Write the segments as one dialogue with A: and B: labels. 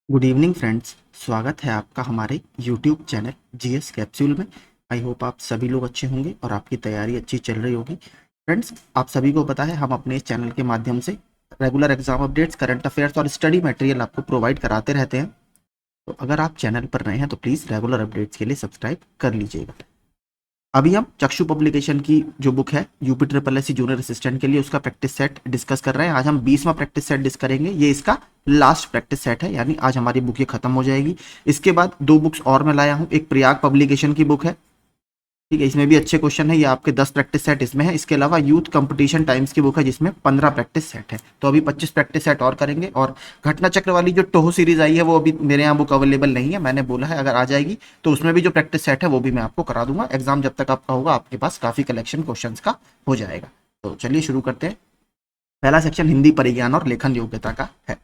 A: Good evening friends. स्वागत है आपका हमारे यूट्यूब चैनल जीएस कैप्सूल में। आई होप आप सभी लोग अच्छे होंगे और आपकी तैयारी अच्छी चल रही होगी। फ्रेंड्स, आप सभी को पता है हम अपने इस चैनल के माध्यम से regular exam updates, current affairs और स्टडी मटेरियल आपको प्रोवाइड कराते रहते हैं। तो अगर आप चैनल पर नए हैं तो प्लीज़ रेगुलर अपडेट्स के लिए सब्सक्राइब कर लीजिएगा। अभी हम चक्षु पब्लिकेशन की जो बुक है UP triple S C junior assistant के लिए उसका प्रैक्टिस सेट डिस्कस कर रहे हैं। आज हम 20वां प्रैक्टिस सेट डिस्कस करेंगे। ये इसका लास्ट प्रैक्टिस सेट है, यानी आज हमारी बुक ये खत्म हो जाएगी। इसके बाद दो बुक्स और मैं लाया हूँ। एक प्रयाग पब्लिकेशन की बुक है, ठीक है, इसमें भी अच्छे क्वेश्चन है। ये आपके 10 प्रैक्टिस सेट इसमें है। इसके अलावा यूथ कंपटीशन टाइम्स की बुक है जिसमें 15 प्रैक्टिस सेट है। तो अभी 25 प्रैक्टिस सेट और करेंगे। और घटना चक्र वाली जो टोहो सीरीज आई है वो अभी मेरे यहाँ बुक अवेलेबल नहीं है। मैंने बोला है अगर आ जाएगी तो उसमें भी जो प्रैक्टिस सेट है वो भी मैं आपको करा दूंगा। एग्जाम जब तक आपका होगा आपके पास काफी कलेक्शन क्वेश्चन का हो जाएगा। तो चलिए शुरू करते हैं। पहला सेक्शन हिंदी परिज्ञान और लेखन योग्यता का है।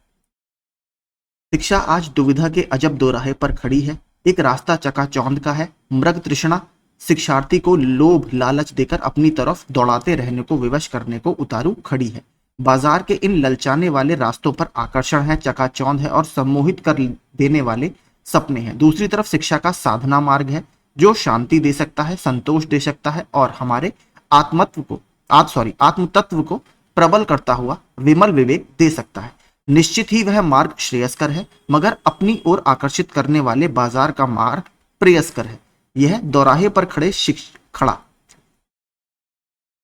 A: शिक्षा आज दुविधा के अजब दोराहे पर खड़ी है। एक रास्ता चकाचौंध का है, मृग तृष्णा शिक्षार्थी को लोभ लालच देकर अपनी तरफ दौड़ाते रहने को विवश करने को उतारू खड़ी है। बाजार के इन ललचाने वाले रास्तों पर आकर्षण है, चकाचौंध है और सम्मोहित कर देने वाले सपने हैं। दूसरी तरफ शिक्षा का साधना मार्ग है जो शांति दे सकता है, संतोष दे सकता है और हमारे आत्मत्व को आत्मतत्व को प्रबल करता हुआ विमल विवेक दे सकता है। निश्चित ही वह मार्ग श्रेयस्कर है, मगर अपनी ओर आकर्षित करने वाले बाजार का मार्ग प्रेयस्कर है। यह दोराहे पर खड़ा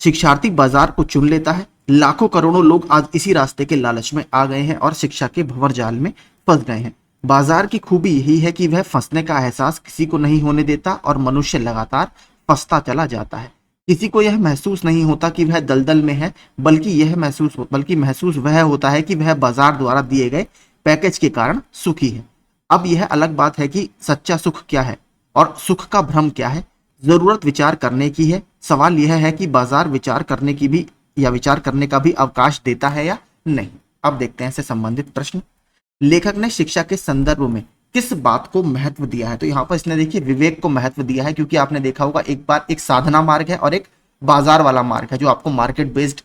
A: शिक्षार्थी बाजार को चुन लेता है। लाखों करोड़ों लोग आज इसी रास्ते के लालच में आ गए हैं और शिक्षा के भंवर जाल में फंस गए हैं। बाजार की खूबी यही है कि वह फंसने का एहसास किसी को नहीं होने देता और मनुष्य लगातार फंसता चला जाता है। किसी को यह महसूस नहीं होता कि वह दलदल में है, बल्कि महसूस वह होता है कि वह बाजार द्वारा दिए गए पैकेज के कारण सुखी है। अब यह अलग बात है कि सच्चा सुख क्या है और सुख का भ्रम क्या है। जरूरत विचार करने की है। सवाल यह है कि बाजार विचार करने का भी अवकाश देता है या नहीं। अब देखते हैं इससे संबंधित प्रश्न। लेखक ने शिक्षा के संदर्भ में किस बात को महत्व दिया है? तो यहाँ पर इसने देखिए विवेक को महत्व दिया है, क्योंकि आपने देखा होगा एक बार एक साधना मार्ग है और एक बाजार वाला मार्ग है जो आपको मार्केट बेस्ड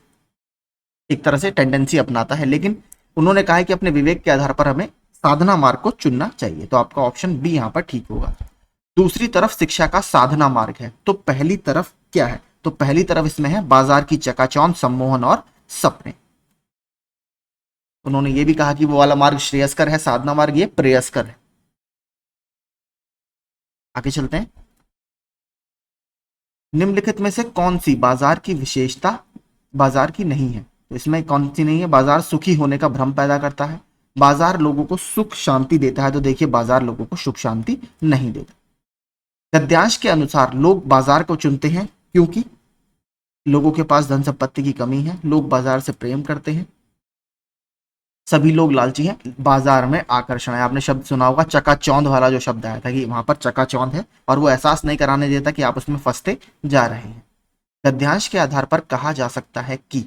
A: एक तरह से टेंडेंसी अपनाता है, लेकिन उन्होंने कहा है कि अपने विवेक के आधार पर हमें साधना मार्ग को चुनना चाहिए। तो आपका ऑप्शन बी यहाँ पर ठीक होगा। दूसरी तरफ शिक्षा का साधना मार्ग है, तो पहली तरफ क्या है? तो पहली तरफ इसमें है बाजार की चकाचौंध, सम्मोहन और सपने। उन्होंने ये भी कहा कि वो वाला मार्ग श्रेयस्कर है, साधना मार्ग ये प्रेयस्कर है। आगे चलते हैं। निम्नलिखित में से कौन सी बाजार की विशेषता बाजार की नहीं है? तो इसमें कौन सी नहीं है? बाजार सुखी होने का भ्रम पैदा करता है, बाजार लोगों को सुख शांति देता है। तो देखिए बाजार लोगों को सुख शांति नहीं देता। गद्यांश के अनुसार लोग बाजार को चुनते हैं क्योंकि लोगों के पास धन संपत्ति की कमी है, लोग बाजार से प्रेम करते हैं, सभी लोग लालची हैं, बाजार में आकर्षण है। आपने शब्द सुना होगा चकाचौंध वाला, जो शब्द आया था कि वहां पर चकाचौंध है और वो एहसास नहीं कराने देता कि आप उसमें फंसते जा रहे हैं। गद्यांश के आधार पर कहा जा सकता है कि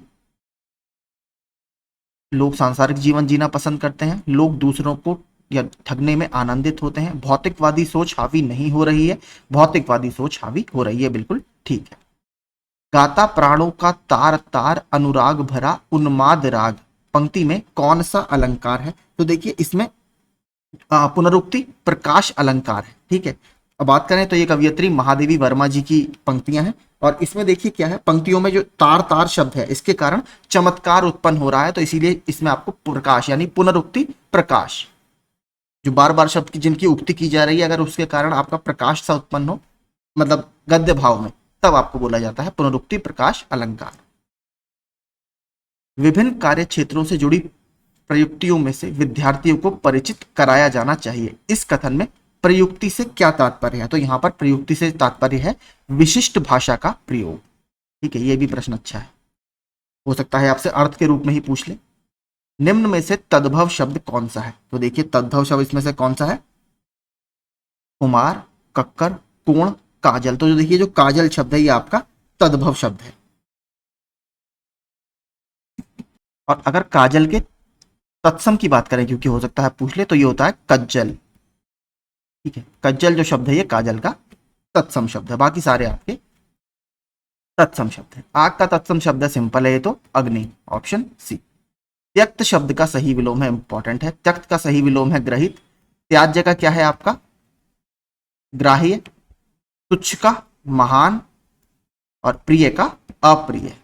A: लोग सांसारिक जीवन जीना पसंद करते हैं, लोग दूसरों को या ठगने में आनंदित होते हैं, भौतिकवादी सोच हावी नहीं हो रही है, भौतिकवादी सोच हावी हो रही है। बिल्कुल ठीक है। गाता प्राणों का तार तार अनुराग भरा उन्माद राग, पंक्ति में कौन सा अलंकार है? तो देखिए इसमें पुनरुक्ति प्रकाश अलंकार है, ठीक है। अब बात करें तो ये कवियत्री महादेवी वर्मा जी की पंक्तियां हैं और इसमें देखिए क्या है, पंक्तियों में जो तार तार शब्द है इसके कारण चमत्कार उत्पन्न हो रहा है। तो इसीलिए इसमें आपको प्रकाश यानी पुनरुक्ति प्रकाश, जो बार बार शब्द की जिनकी उक्ति की जा रही है, अगर उसके कारण आपका प्रकाश सा उत्पन्न हो, मतलब गद्य भाव में, तब आपको बोला जाता है पुनरुक्ति प्रकाश अलंकार। विभिन्न कार्य क्षेत्रों से जुड़ी प्रयुक्तियों में से विद्यार्थियों को परिचित कराया जाना चाहिए। इस कथन में प्रयुक्ति से क्या तात्पर्य है? तो यहां पर प्रयुक्ति से तात्पर्य है विशिष्ट भाषा का प्रयोग, ठीक है। ये भी प्रश्न अच्छा है, हो सकता है आपसे अर्थ के रूप में ही पूछ ले। निम्न में से तद्भव शब्द कौन सा है? तो देखिए तद्भव शब्द इसमें से कौन सा है? कुमार, कक्कर, कोण, काजल। तो जो देखिए जो काजल शब्द है ये आपका तद्भव शब्द है। और अगर काजल के तत्सम की बात करें, क्योंकि हो सकता है पूछ ले, तो ये होता है कज्जल, ठीक है। कज्जल जो शब्द है ये काजल का तत्सम शब्द है, बाकी सारे आपके तत्सम शब्द है। आग का तत्सम शब्द है, सिंपल है ये तो अग्नि, ऑप्शन सी। त्यक्त शब्द का सही विलोम है, इंपॉर्टेंट है। त्यक्त का सही विलोम है ग्रहित। त्याज्य का क्या है आपका? ग्राह्य। तुच्छ का महान, और प्रिय का अप्रिय।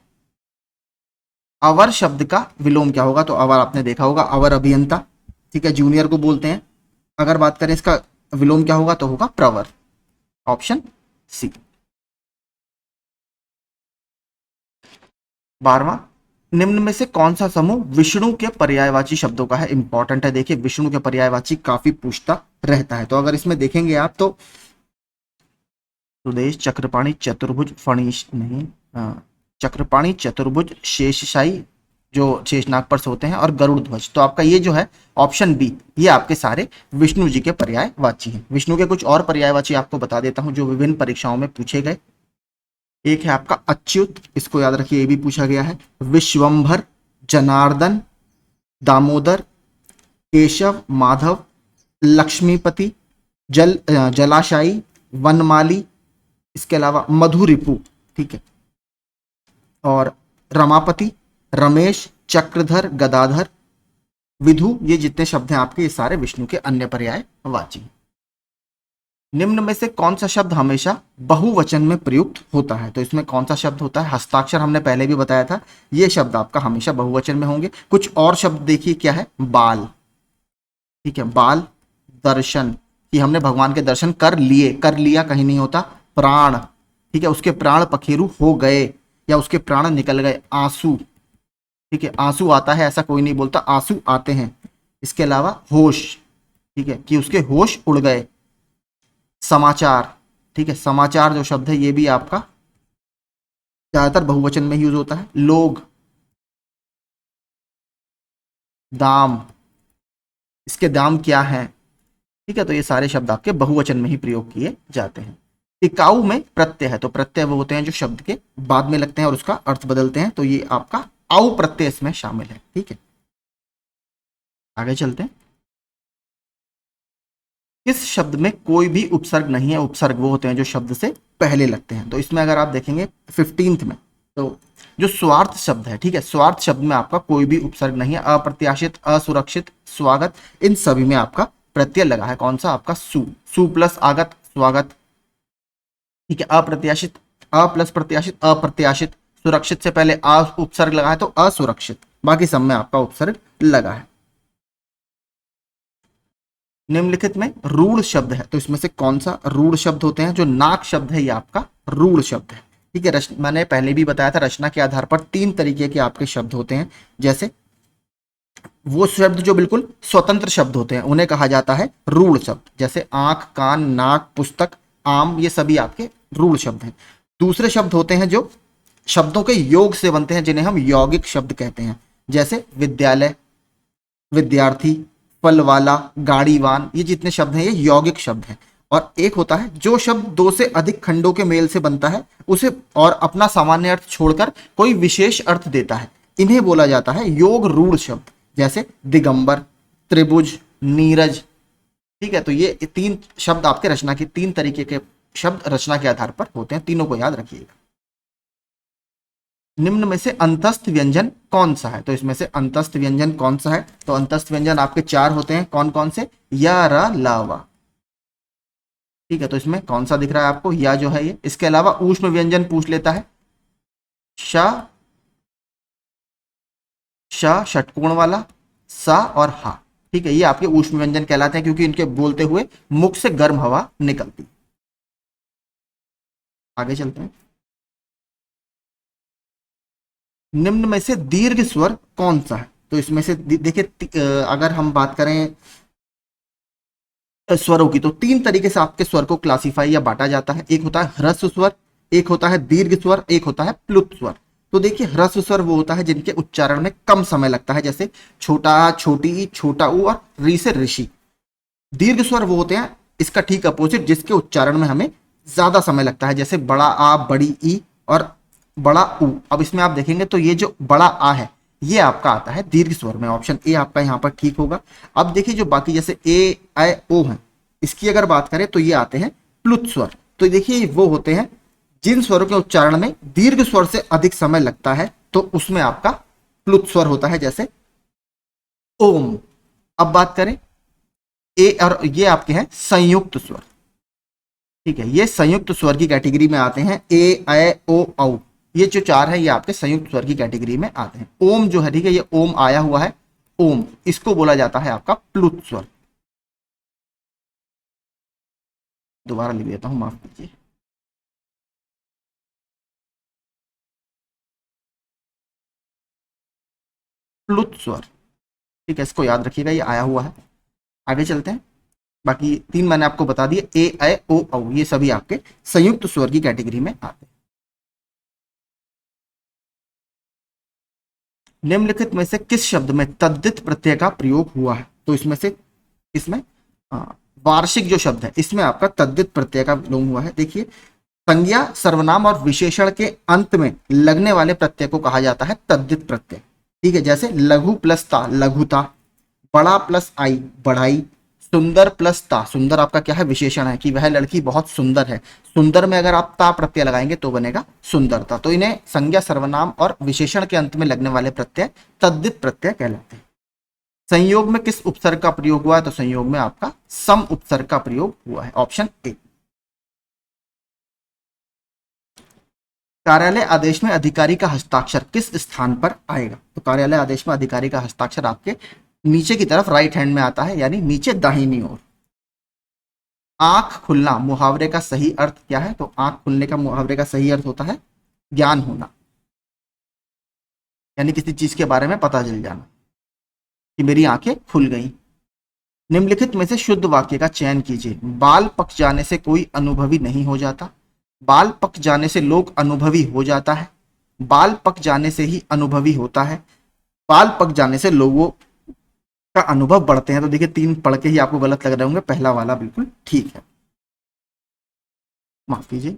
A: अवर शब्द का विलोम क्या होगा? तो अवर आपने देखा होगा, अवर अभियंता, ठीक है, जूनियर को बोलते हैं। अगर बात करें इसका विलोम क्या होगा, तो होगा प्रवर। Option C. 12वां, निम्न में से कौन सा समूह विष्णु के पर्यायवाची शब्दों का है? इंपॉर्टेंट है, देखिए विष्णु के पर्यायवाची काफी पूछता रहता है। तो अगर इसमें देखेंगे आप तो सुदेश, चक्रपाणी, चतुर्भुज, फणीश नहीं, चक्रपाणी, चतुर्भुज, शेषशाही जो शेषनाग पर सोते हैं, और गरुड़ ध्वज। तो आपका ये जो है ऑप्शन बी, ये आपके सारे विष्णु जी के पर्यायवाची हैं। विष्णु के कुछ और पर्यायवाची आपको बता देता हूं जो विभिन्न परीक्षाओं में पूछे गए। एक है आपका अच्युत, इसको याद रखिए, ये भी पूछा गया है। विश्वंभर, जनार्दन, दामोदर, केशव, माधव, लक्ष्मीपति, जलाशायी, वनमाली, इसके अलावा मधुरिपु, ठीक है, और रमापति, रमेश, चक्रधर, गदाधर, विधु। ये जितने शब्द हैं आपके, ये सारे विष्णु के अन्य पर्यायवाची हैं। निम्न में से कौन सा शब्द हमेशा बहुवचन में प्रयुक्त होता है? तो इसमें कौन सा शब्द होता है? हस्ताक्षर हमने पहले भी बताया था, ये शब्द आपका हमेशा बहुवचन में होंगे। कुछ और शब्द देखिए क्या है, बाल, ठीक है, बाल, दर्शन, कि हमने भगवान के दर्शन कर लिए, कर लिया कहीं नहीं होता। प्राण, ठीक है, उसके प्राण पखेरु हो गए, या उसके प्राण निकल गए। आंसू, ठीक है, आंसू आता है ऐसा कोई नहीं बोलता, आंसू आते हैं। इसके अलावा होश, ठीक है, कि उसके होश उड़ गए। समाचार, ठीक है, समाचार जो शब्द है ये भी आपका ज्यादातर बहुवचन में यूज होता है। लोग, दाम, इसके दाम क्या है, ठीक है, तो ये सारे शब्द आपके बहुवचन में ही प्रयोग किए जाते हैं। टिकाऊ में प्रत्यय है, तो प्रत्यय वो होते हैं जो शब्द के बाद में लगते हैं और उसका अर्थ बदलते हैं, तो ये आपका आउ प्रत्यय इसमें शामिल है, ठीक है। आगे चलते हैं। इस शब्द में कोई भी उपसर्ग नहीं है। उपसर्ग वो होते हैं जो शब्द से पहले लगते हैं। तो इसमें अगर आप देखेंगे 15th में, तो जो स्वार्थ शब्द है, ठीक है, स्वार्थ शब्द में आपका कोई भी उपसर्ग नहीं है। अप्रत्याशित, असुरक्षित, स्वागत, इन सभी में आपका प्रत्यय लगा है। कौन सा? आपका सु, सु प्लस आगत, स्वागत, ठीक है। अप्रत्याशित, अ प्लस प्रत्याशित, अप्रत्याशित। सुरक्षित से पहले अ उपसर्ग लगा है तो असुरक्षित। बाकी सब में आपका उपसर्ग लगा है। निम्नलिखित में रूढ़ शब्द है, तो इसमें से कौन सा रूढ़ शब्द होते हैं? जो नाक शब्द है ये आपका रूढ़ शब्द है, ठीक है। मैंने पहले भी बताया था, रचना के आधार पर 3 तरीके के आपके शब्द होते हैं। जैसे वो शब्द जो बिल्कुल स्वतंत्र शब्द होते हैं उन्हें कहा जाता है रूढ़ शब्द। जैसे आंख, कान, नाक, पुस्तक, आम, ये सभी आपके रूढ़ शब्द हैं। दूसरे शब्द होते हैं जो शब्दों के योग से बनते हैं, जिन्हें हम यौगिक शब्द कहते हैं। जैसे विद्यालय, विद्यार्थी, फल वाला, गाड़ीवान, ये जितने शब्द हैं ये यौगिक शब्द हैं। और एक होता है जो शब्द 2 से अधिक खंडों के मेल से बनता है उसे, और अपना सामान्य अर्थ छोड़कर कोई विशेष अर्थ देता है, इन्हें बोला जाता है योग रूढ़ शब्द। जैसे दिगंबर, त्रिभुज, नीरज, ठीक है। तो ये 3 शब्द आपके रचना के 3 तरीके के शब्द रचना के आधार पर होते हैं, तीनों को याद रखिएगा। निम्न में से अंतस्थ व्यंजन कौन सा है? तो इसमें से अंतस्थ व्यंजन कौन सा है? तो अंतस्थ व्यंजन आपके 4 होते हैं। कौन कौन से? या, रा, ला, वा, ठीक है। तो इसमें कौन सा दिख रहा है आपको? या जो है ये। इसके अलावा ऊष्म व्यंजन पूछ लेता है, श, श षटकोण वाला, सा और हा, ठीक है। ये आपके ऊष्म व्यंजन कहलाते हैं क्योंकि इनके बोलते हुए मुख से गर्म हवा निकलती है। आगे चलते हैं। निम्न में से दीर्घ स्वर कौन सा है? तो इसमें से देखिए, अगर हम बात करें स्वरों की, तो 3 तरीके से आपके स्वर को क्लासिफाई या बांटा जाता है। एक होता है ह्रस्व स्वर, एक होता है दीर्घ स्वर, एक होता है प्लुत स्वर। तो देखिए, ह्रस्व स्वर वो होता है जिनके उच्चारण में कम समय लगता है, जैसे छोटा, छोटी, छोटा ऊ और री से ऋषि। दीर्घ स्वर वो होते हैं इसका ठीक अपोजिट, जिसके उच्चारण में हमें ज्यादा समय लगता है, जैसे बड़ा आ, बड़ी ई और बड़ा ऊ। अब इसमें आप देखेंगे तो ये जो बड़ा आ है ये आपका आता है दीर्घ स्वर में। ऑप्शन ए आपका यहाँ पर ठीक होगा। अब देखिए जो बाकी जैसे ए, आई, ओ है, इसकी अगर बात करें तो ये आते हैं प्लुत स्वर। तो देखिए वो होते हैं जिन स्वरों के उच्चारण में दीर्घ स्वर से अधिक समय लगता है, तो उसमें आपका प्लुत स्वर होता है, जैसे ओम। अब बात करें ए और ये आपके हैं संयुक्त स्वर। ठीक है, ये संयुक्त स्वर की कैटेगरी में आते हैं। ए ऐ ओ औ, ये जो चार है ये आपके संयुक्त स्वर की कैटेगरी में आते हैं। ओम जो है, ठीक है, ये ओम आया हुआ है, ओम, इसको बोला जाता है आपका प्लुत स्वर। दोबारा लिख देता हूं, माफ कीजिए। प्लुत स्वर, ठीक है, इसको याद रखिएगा, ये आया हुआ है। आगे चलते हैं। बाकी तीन मैंने आपको बता दिए, ए ऐ ओ औ, ये सभी आपके संयुक्त स्वर की कैटेगरी में आते हैं। निम्नलिखित में से किस शब्द में तद्धित प्रत्यय का प्रयोग हुआ है? तो इसमें से, इसमें वार्षिक जो शब्द है इसमें आपका तद्धित प्रत्यय का प्रयोग हुआ है। देखिए, संज्ञा, सर्वनाम और विशेषण के अंत में लगने वाले प्रत्यय को कहा जाता है तद्धित प्रत्यय। ठीक है, जैसे लघु प्लस ता, लघुता, बड़ा प्लस आई, बढ़ाई, सुंदर प्लस ता, सुंदर आपका क्या है, विशेषण है कि वह लड़की बहुत सुंदर है। सुंदर में अगर आप ता प्रत्यय लगाएंगे तो बनेगा सुंदरता। तो इन्हें संज्ञा, सर्वनाम और विशेषण के अंत में लगने वाले प्रत्यय तद्धित प्रत्यय कहलाते हैं। संयोग में किस उपसर्ग का प्रयोग हुआ है? तो संयोग में आपका सम उपसर्ग का प्रयोग हुआ है, ऑप्शन ए। कार्यालय आदेश में अधिकारी का हस्ताक्षर किस स्थान पर आएगा? तो कार्यालय आदेश में अधिकारी का हस्ताक्षर आपके नीचे की तरफ राइट हैंड में आता है, यानी नीचे दाहिनी ओर। आंख खुलना मुहावरे का सही अर्थ क्या है? तो आंख खुलने का मुहावरे का सही अर्थ होता है ज्ञान होना, यानी किसी चीज के बारे में पता चल जाना कि मेरी आंखें खुल गई। निम्नलिखित में से शुद्ध वाक्य का चयन कीजिए। बाल पक जाने से कोई अनुभवी नहीं हो जाता, बाल पक जाने से लोग अनुभवी हो जाता है, बाल पक जाने से ही अनुभवी होता है, बाल पक जाने से लोगों का अनुभव बढ़ते हैं। तो देखिए, तीन पढ़ के ही आपको गलत लग रहे होंगे, पहला वाला बिल्कुल ठीक है, माफ कीजिए।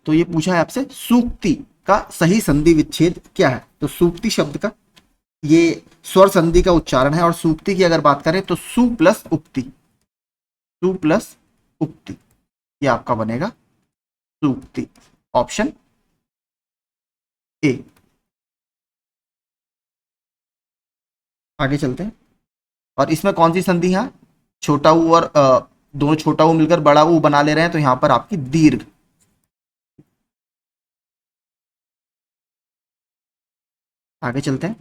A: तो ये पूछा है आपसे, सूक्ति का सही संधि विच्छेद क्या है? तो सूक्ति शब्द का ये स्वर संधि का उच्चारण है, और सूक्ति की अगर बात करें तो सु प्लस उक्ति, सु प्लस उक्ति, ये आपका बनेगा सूक्ति, ऑप्शन ए। आगे चलते हैं। और इसमें कौन सी संधि है? छोटा ऊ और दोनों छोटा ऊ मिलकर बड़ा ऊ बना ले रहे हैं, तो यहां पर आपकी दीर्घ। आगे चलते हैं।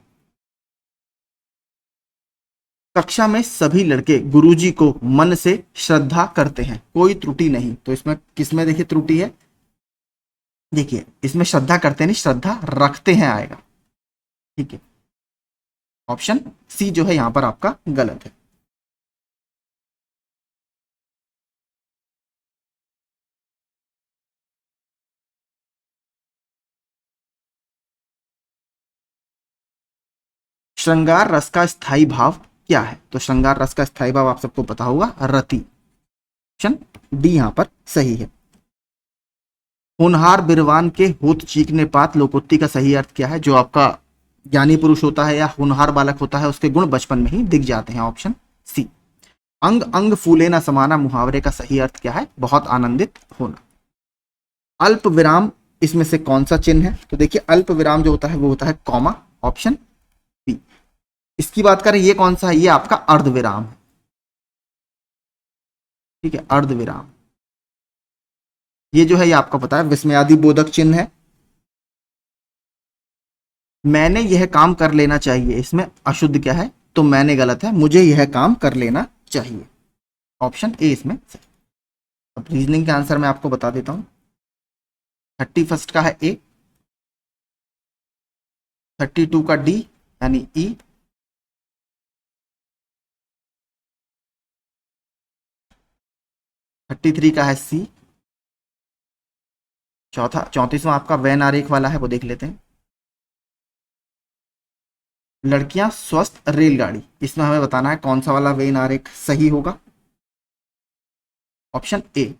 A: कक्षा में सभी लड़के गुरुजी को मन से श्रद्धा करते हैं, कोई त्रुटि नहीं। तो इसमें किसमें देखिए त्रुटि है? देखिए, इसमें श्रद्धा करते नहीं, श्रद्धा रखते हैं आएगा। ठीक है, ऑप्शन सी जो है यहां पर आपका गलत है। श्रृंगार रस का स्थायी भाव क्या है? तो श्रृंगार रस का स्थायी भाव आप सबको पता होगा, रति, ऑप्शन डी यहां पर सही है। होनहार बिरवान के होत चीखने पात लोकोक्ति का सही अर्थ क्या है? जो आपका ज्ञानी पुरुष होता है या होनहार बालक होता है, उसके गुण बचपन में ही दिख जाते हैं, ऑप्शन सी। अंग अंग फूले ना समाना मुहावरे का सही अर्थ क्या है? बहुत आनंदित होना। अल्प विराम इसमें से कौन सा चिन्ह है? तो देखिए, अल्प विराम जो होता है वो होता है कॉमा, ऑप्शन बी। इसकी बात करें, ये कौन सा है? ये आपका अर्ध विराम है। ठीक है, अर्ध विराम, ये जो है ये आपको पता है विस्मयादि बोधक चिन्ह है। मैंने यह काम कर लेना चाहिए, इसमें अशुद्ध क्या है? तो मैंने गलत है, मुझे यह काम कर लेना चाहिए, ऑप्शन ए इसमें सही। अब रीजनिंग के आंसर मैं आपको बता देता हूं। 31 का है ए, 32 का डी यानी ई, 33 का है सी, चौथा 34वां आपका वैन आरेख वाला है, वो देख लेते हैं। लड़कियां स्वस्थ रेलगाड़ी, इसमें हमें बताना है कौन सा वाला वेन आरेख सही होगा, ऑप्शन ए।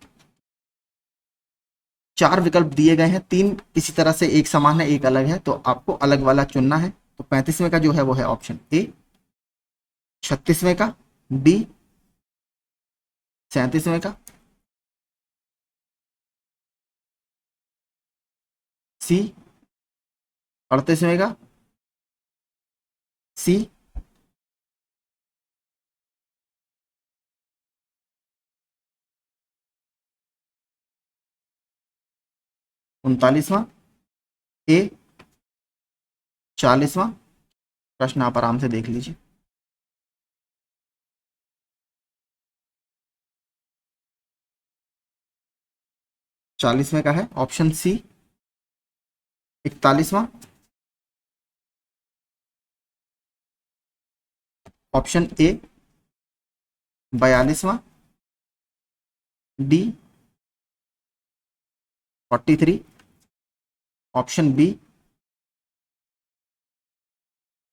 A: चार विकल्प दिए गए हैं, तीन किसी तरह से एक समान है, एक अलग है, तो आपको अलग वाला चुनना है। तो 35वें का जो है वो है ऑप्शन ए, 36वें का बी, 37वें का सी, 38वें का सी, 39वां, ए, 40वां प्रश्न आप आराम से देख लीजिए। चालीसवें का है ऑप्शन सी, 41वां ऑप्शन ए, 42वां, D 43, option B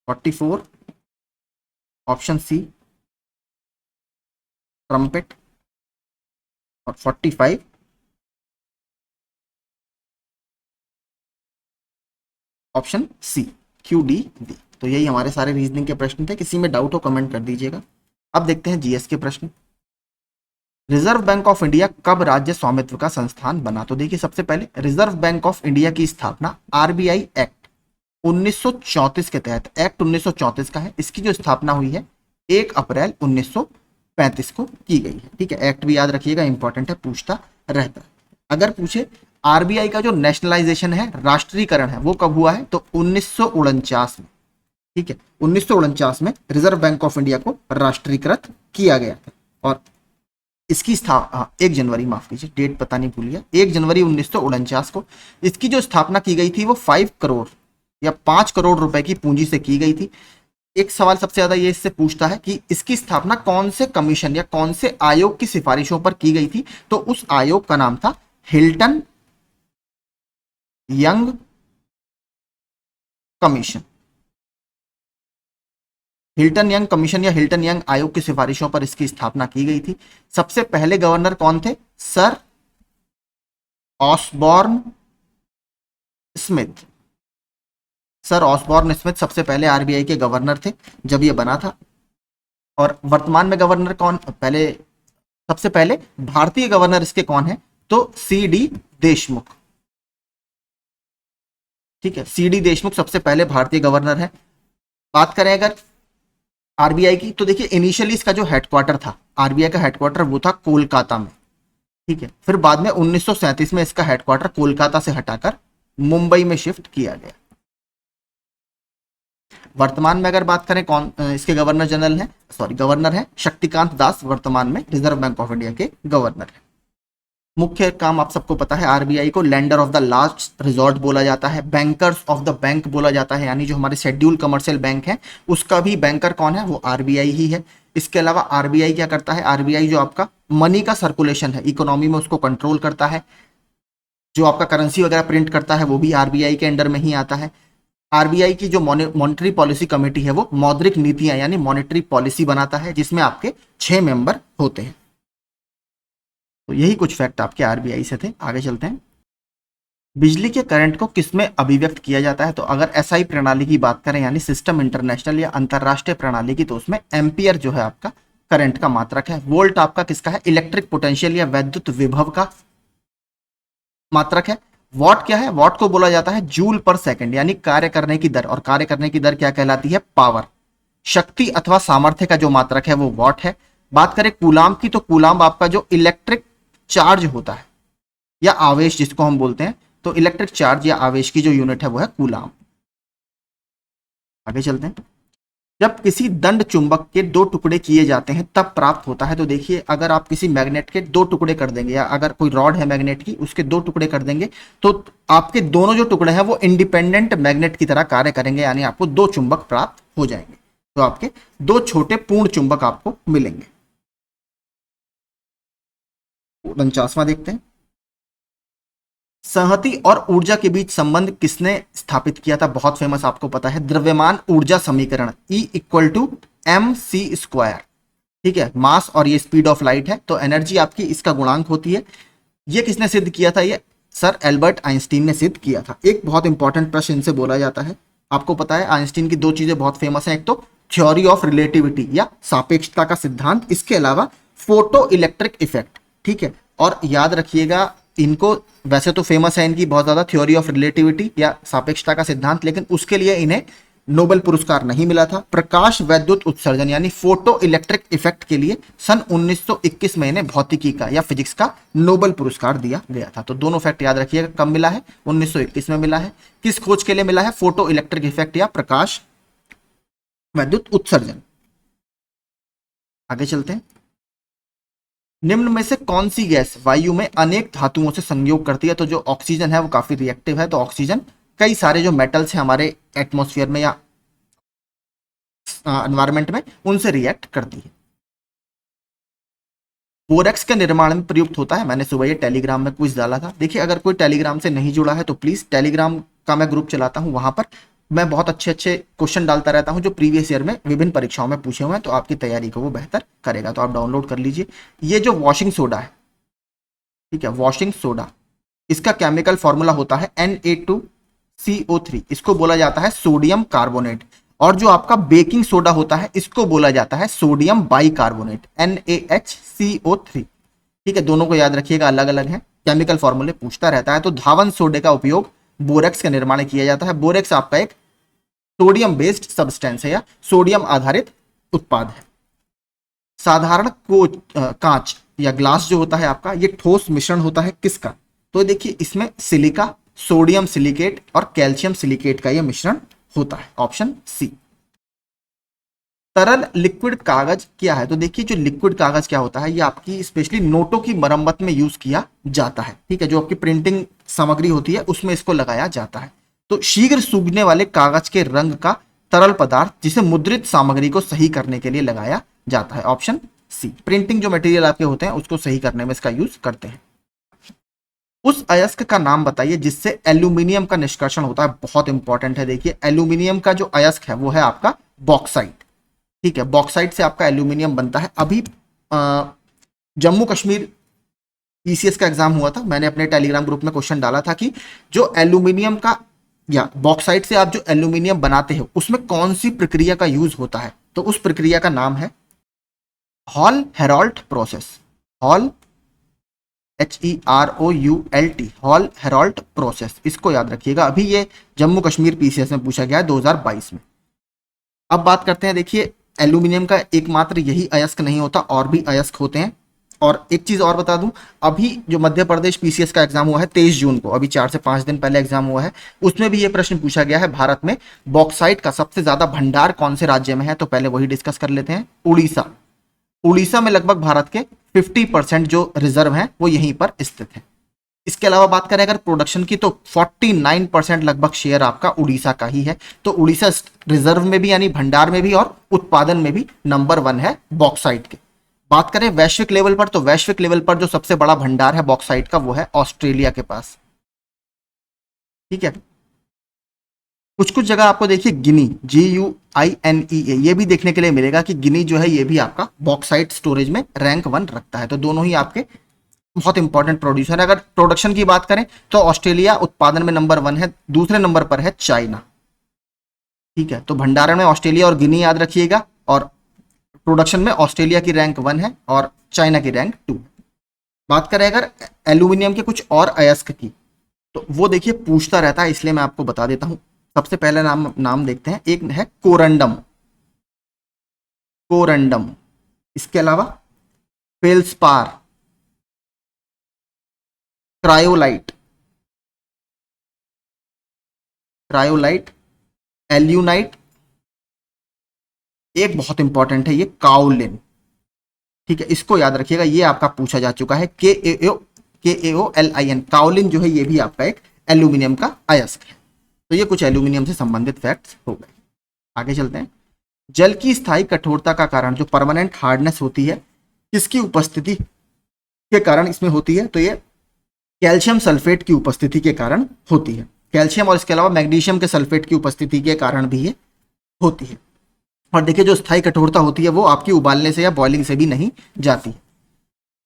A: 44, option C trumpet और 45, option C Q D D. तो यही हमारे सारे रीजनिंग के प्रश्न थे। किसी में डाउट हो कमेंट कर दीजिएगा। अब देखते हैं जीएस के प्रश्न। रिजर्व बैंक ऑफ इंडिया कब राज्य स्वामित्व का संस्थान बना? तो देखिए, सबसे पहले रिजर्व बैंक ऑफ इंडिया की स्थापना आरबीआई एक्ट 1934 के तहत, एक्ट 1934 का है, इसकी जो स्थापना हुई है 1 अप्रैल 1935 को की गई है। ठीक है, एक्ट भी याद रखिएगा, इंपॉर्टेंट है, पूछता रहता है। अगर पूछे आरबीआई का जो नेशनलाइजेशन है, राष्ट्रीयकरण है, वो कब हुआ है? तो 1949 में। ठीक है, 1949 में रिजर्व बैंक ऑफ इंडिया को राष्ट्रीयकृत किया गया था। और इसकी 1 जनवरी, माफ कीजिए, डेट पता नहीं भूल गया, 1 जनवरी 1949 को इसकी जो स्थापना की गई थी वो 5 करोड़ या 5 करोड़ रुपए की पूंजी से की गई थी। एक सवाल सबसे ज्यादा ये इससे पूछता है कि इसकी स्थापना कौन से कमीशन या कौन से आयोग की सिफारिशों पर की गई थी? तो उस आयोग का नाम था Hilton young commission. Hilton young commission या हिल्टन यंग आयोग की सिफारिशों पर इसकी स्थापना की गई थी। सबसे पहले गवर्नर कौन थे? Sir Osborne Smith. Sir Osborne Smith सबसे पहले आरबीआई के गवर्नर थे जब ये बना था। और वर्तमान में गवर्नर कौन? सबसे पहले भारतीय गवर्नर इसके कौन है? तो सी डी देशमुख। ठीक है, सी डी देशमुख सबसे पहले भारतीय गवर्नर है। बात करें अगर आरबीआई की, तो देखिए इनिशियली इसका जो हेडक्वार्टर था, आरबीआई का हेडक्वार्टर, वो था कोलकाता में। ठीक है, फिर बाद में 1937 में इसका हेडक्वार्टर कोलकाता से हटाकर मुंबई में शिफ्ट किया गया। वर्तमान में अगर बात करें कौन इसके गवर्नर जनरल है, गवर्नर है शक्तिकांत दास, वर्तमान में रिजर्व बैंक ऑफ इंडिया के गवर्नर है। मुख्य काम आप सबको पता है, आरबीआई को lender of the last resort बोला जाता है, बैंकर्स ऑफ द बैंक बोला जाता है, यानी जो हमारे शेड्यूल कमर्शियल बैंक है उसका भी बैंकर कौन है? वो आरबीआई ही है। इसके अलावा आरबीआई क्या करता है? आरबीआई जो आपका मनी का सर्कुलेशन है इकोनॉमी में, उसको कंट्रोल करता है। जो आपका करेंसी वगैरह प्रिंट करता है वो भी आरबीआई के अंडर में ही आता है। आरबीआई की जो मॉनेटरी पॉलिसी कमेटी है वो मौद्रिक नीतियां यानी मॉनेटरी पॉलिसी बनाता है, जिसमें आपके 6 मेंबर होते हैं। तो यही कुछ फैक्ट आपके आरबीआई से थे। आगे चलते हैं। बिजली के करंट को किसमें अभिव्यक्त किया जाता है? तो अगर एसआई प्रणाली की बात करें यानी सिस्टम इंटरनेशनल या अंतरराष्ट्रीय प्रणाली की, तो उसमें एम्पियर जो है आपका करंट का मात्रक है। वोल्ट आपका किसका है? इलेक्ट्रिक पोटेंशियल या वैद्युत विभव का मात्रक है। वॉट क्या है? वॉट को बोला जाता है जूल पर सेकंड, यानी कार्य करने की दर। और कार्य करने की दर क्या कहलाती है? पावर। शक्ति अथवा सामर्थ्य का जो मात्रक है वो वॉट है। बात करें कूलाम की, तो कूलाम आपका जो इलेक्ट्रिक चार्ज होता है या आवेश जिसको हम बोलते हैं, तो इलेक्ट्रिक चार्ज या आवेश की जो यूनिट है वो है कूलाम। आगे चलते हैं। जब किसी दंड चुंबक के 2 टुकड़े किए जाते हैं तब प्राप्त होता है। तो देखिए, अगर आप किसी मैग्नेट के 2 टुकड़े कर देंगे, या अगर कोई रॉड है मैग्नेट की उसके 2 टुकड़े कर देंगे, तो आपके दोनों जो टुकड़े हैं वो इंडिपेंडेंट मैग्नेट की तरह कार्य करेंगे, यानी आपको 2 चुंबक प्राप्त हो जाएंगे। तो आपके 2 छोटे पूर्ण चुंबक आपको मिलेंगे। 49वां देखते हैं। संहति और ऊर्जा के बीच संबंध किसने स्थापित किया था? बहुत फेमस, आपको पता है, द्रव्यमान ऊर्जा समीकरण, E = mc²। ठीक है, मास और ये स्पीड ऑफ लाइट है, तो एनर्जी आपकी इसका गुणांक होती है। ये किसने सिद्ध किया था? ये सर एल्बर्ट आइंस्टीन ने सिद्ध किया था। एक बहुत इंपॉर्टेंट प्रश्न इनसे बोला जाता है। आपको पता है आइंस्टीन की 2 चीजें बहुत फेमस हैं, एक तो थ्योरी ऑफ रिलेटिविटी या सापेक्षता का सिद्धांत, इसके अलावा फोटो इलेक्ट्रिक इफेक्ट। ठीक है, और याद रखिएगा इनको, वैसे तो फेमस है इनकी बहुत ज्यादा थ्योरी ऑफ रिलेटिविटी या सापेक्षता का सिद्धांत, लेकिन उसके लिए इन्हें नोबेल पुरस्कार नहीं मिला था। प्रकाश वैद्युत उत्सर्जन यानी फोटो इलेक्ट्रिक इफेक्ट के लिए सन 1921 में इन्हें भौतिकी का या फिजिक्स का नोबेल पुरस्कार दिया गया था। तो दोनों फैक्ट याद रखिएगा, कब मिला है, 1921 में मिला है। किस खोज के लिए मिला है, फोटो इलेक्ट्रिक इफेक्ट या प्रकाश वैद्युत उत्सर्जन। आगे चलते हैं। निम्न में से कौन सी गैस वायु में अनेक धातुओं से संयोग करती है? तो जो ऑक्सीजन है वो काफी रिएक्टिव है, तो ऑक्सीजन कई सारे जो मेटल्स हैं हमारे एटमॉस्फेयर में या एनवायरमेंट में उनसे रिएक्ट करती है। बोरेक्स के निर्माण में प्रयुक्त होता है, मैंने सुबह ये टेलीग्राम में क्विज डाला था। देखिए अगर कोई टेलीग्राम से नहीं जुड़ा है तो प्लीज, टेलीग्राम का मैं ग्रुप चलाता हूं, वहां पर मैं बहुत अच्छे अच्छे क्वेश्चन डालता रहता हूं जो प्रीवियस ईयर में विभिन्न परीक्षाओं में पूछे हुए हैं, तो आपकी तैयारी को वो बेहतर करेगा। तो आप डाउनलोड कर लीजिए। ये जो वॉशिंग सोडा है, ठीक है, वॉशिंग सोडा, इसका केमिकल फॉर्मूला होता है Na2CO3, इसको बोला जाता है सोडियम कार्बोनेट। और जो आपका बेकिंग सोडा होता है इसको बोला जाता है सोडियम बाइकार्बोनेट, NaHCO3। ठीक है, दोनों को याद रखिएगा, अलग अलग है, केमिकल फॉर्मूले पूछता रहता है। तो धावन सोडे का उपयोग बोरेक्स के निर्माण में किया जाता है। बोरेक्स आपका एक सोडियम बेस्ड सब्सटेंस है या सोडियम आधारित उत्पाद है। साधारण कांच या ग्लास जो होता है आपका, ये ठोस मिश्रण होता है किसका? तो देखिए इसमें सिलिका, सोडियम सिलिकेट और कैल्शियम सिलिकेट का यह मिश्रण होता है, ऑप्शन सी। तरल लिक्विड कागज क्या है? तो देखिए जो लिक्विड कागज क्या होता है, ये आपकी स्पेशली नोटों की मरम्मत में यूज किया जाता है। ठीक है, जो आपकी प्रिंटिंग सामग्री होती है उसमें इसको लगाया जाता है। तो शीघ्र सूखने वाले कागज के रंग का तरल पदार्थ जिसे मुद्रित सामग्री को सही करने के लिए लगाया जाता है, ऑप्शन सी। प्रिंटिंग जो मटेरियल आपके होते हैं उसको सही करने में इसका यूज करते हैं। उस अयस्क का नाम बताइए जिससे एल्यूमिनियम का निष्कर्षण होता है। बहुत इंपॉर्टेंट है, देखिए एल्यूमिनियम का जो अयस्क है वो है आपका बॉक्साइट। ठीक है, बॉक्साइट से आपका एल्यूमिनियम बनता है। अभी जम्मू कश्मीर पीसीएस का एग्जाम हुआ था, मैंने अपने टेलीग्राम ग्रुप में क्वेश्चन डाला था कि जो एल्यूमिनियम का या बॉक्साइट से आप जो एल्यूमिनियम बनाते हो उसमें कौन सी प्रक्रिया का यूज होता है? तो उस प्रक्रिया का नाम है Hall Heroult process. Hall HEROULT, Hall Heroult process, इसको याद रखिएगा। अभी ये जम्मू कश्मीर पीसीएस में पूछा गया है 2022 में। अब बात करते हैं, देखिए एल्यूमिनियम का एकमात्र यही अयस्क नहीं होता, और भी अयस्क होते हैं। और एक चीज और बता दूं, अभी जो मध्य प्रदेश पीसीएस का एग्जाम हुआ है 23 जून को, अभी 4 से 5 दिन पहले एग्जाम हुआ है, उसमें भी ये प्रश्न पूछा गया है, भारत में बॉक्साइट का सबसे ज्यादा भंडार कौन से राज्य में है? तो पहले वही डिस्कस कर लेते हैं, उड़ीसा। उड़ीसा में लगभग भारत के 50% जो रिजर्व हैं वो यहीं पर स्थित है। इसके अलावा बात करें अगर प्रोडक्शन की, तो 49% लगभग शेयर आपका उड़ीसा का ही है। तो उड़ीसा रिजर्व में भी यानी भंडार में भी और उत्पादन में भी नंबर 1 है बॉक्साइट के। बात करें वैश्विक लेवल पर, तो वैश्विक लेवल पर जो सबसे बड़ा भंडार है बॉक्साइट का वो है ऑस्ट्रेलिया के पास। ठीक है, कुछ कुछ जगह आपको देखिए गिनी, GUINEA, ये भी देखने के लिए मिलेगा कि गिनी जो है ये भी आपका बॉक्साइट स्टोरेज में रैंक 1 रखता है। तो दोनों ही आपके बहुत इंपॉर्टेंट प्रोड्यूसर है। अगर प्रोडक्शन की बात करें तो ऑस्ट्रेलिया उत्पादन में नंबर 1 है, दूसरे नंबर पर है चाइना। ठीक है, तो भंडारण में ऑस्ट्रेलिया और गिनी याद रखिएगा, और प्रोडक्शन में ऑस्ट्रेलिया की रैंक 1 है और चाइना की रैंक 2। बात करें अगर एल्यूमिनियम के कुछ और अयस्क की, तो वो देखिए पूछता रहता है, इसलिए मैं आपको बता देता हूं। सबसे पहले नाम देखते हैं, एक है कोरंडम, कोरंडम। इसके अलावा फेल्सपार, क्रायोलाइट, क्रायोलाइट, एल्यूनाइट, एक बहुत इंपॉर्टेंट है ये काओलिन। ठीक है, इसको याद रखिएगा, ये आपका पूछा जा चुका है, KAOLIN, काओलिन जो है ये भी आपका एक एल्यूमिनियम का अयस्क है। तो ये कुछ एल्यूमिनियम से संबंधित फैक्ट्स हो गए। आगे चलते हैं। जल की स्थायी कठोरता का कारण जो परमानेंट हार्डनेस होती है, किसकी उपस्थिति के कारण इसमें होती है? तो ये कैल्शियम सल्फेट की उपस्थिति के कारण होती है। कैल्शियम और इसके अलावा मैग्नीशियम के सल्फेट की उपस्थिति के कारण भी ये होती है। और देखिए जो स्थायी कठोरता होती है वो आपकी उबालने से या बॉइलिंग से भी नहीं जाती।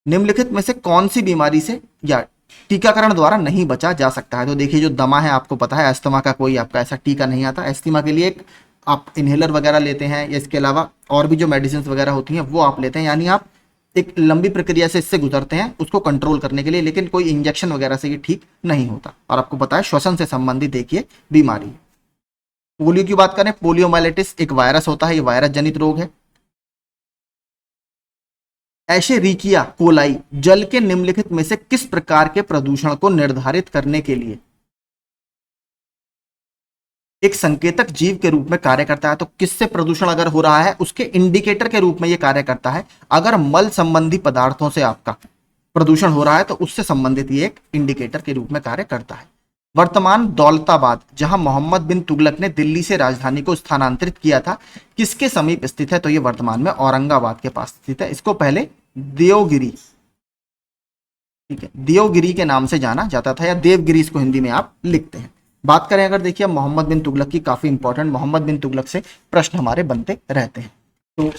A: निम्नलिखित में से कौन सी बीमारी से या टीकाकरण द्वारा नहीं बचा जा सकता है? तो देखिए जो दमा है, आपको पता है अस्थमा का कोई आपका ऐसा टीका नहीं आता। अस्थमा के लिए एक आप इनहेलर वगैरह लेते हैं, या इसके अलावा और भी जो मेडिसिन वगैरह होती हैं वो आप लेते हैं, यानी आप एक लंबी प्रक्रिया से इससे गुजरते हैं उसको कंट्रोल करने के लिए, लेकिन कोई इंजेक्शन वगैरह से ये ठीक नहीं होता। और आपको पता है श्वसन से संबंधित देखिए बीमारी। पोलियो की बात करें, पोलियोमाइलिटिस एक वायरस होता है, ये वायरस जनित रोग है। एशेरिकिया कोलाई जल के निम्नलिखित में से किस प्रकार के प्रदूषण को निर्धारित करने के लिए एक संकेतक जीव के रूप में कार्य करता है? तो किससे प्रदूषण अगर हो रहा है उसके इंडिकेटर के रूप में यह कार्य करता है। अगर मल संबंधी पदार्थों से आपका प्रदूषण हो रहा है तो उससे संबंधित ये एक इंडिकेटर के रूप में कार्य करता है। वर्तमान दौलताबाद, जहां मोहम्मद बिन तुगलक ने दिल्ली से राजधानी को स्थानांतरित किया था, किसके समीप स्थित है? तो ये वर्तमान में औरंगाबाद के पास स्थित है। इसको पहले देवगिरी, ठीक है, देवगिरी के नाम से जाना जाता था, या देवगिरी इसको हिंदी में आप लिखते हैं। बात करें अगर देखिए मोहम्मद बिन तुगलक की, काफी इंपॉर्टेंट, मोहम्मद बिन तुगलक से प्रश्न हमारे बनते रहते हैं। तो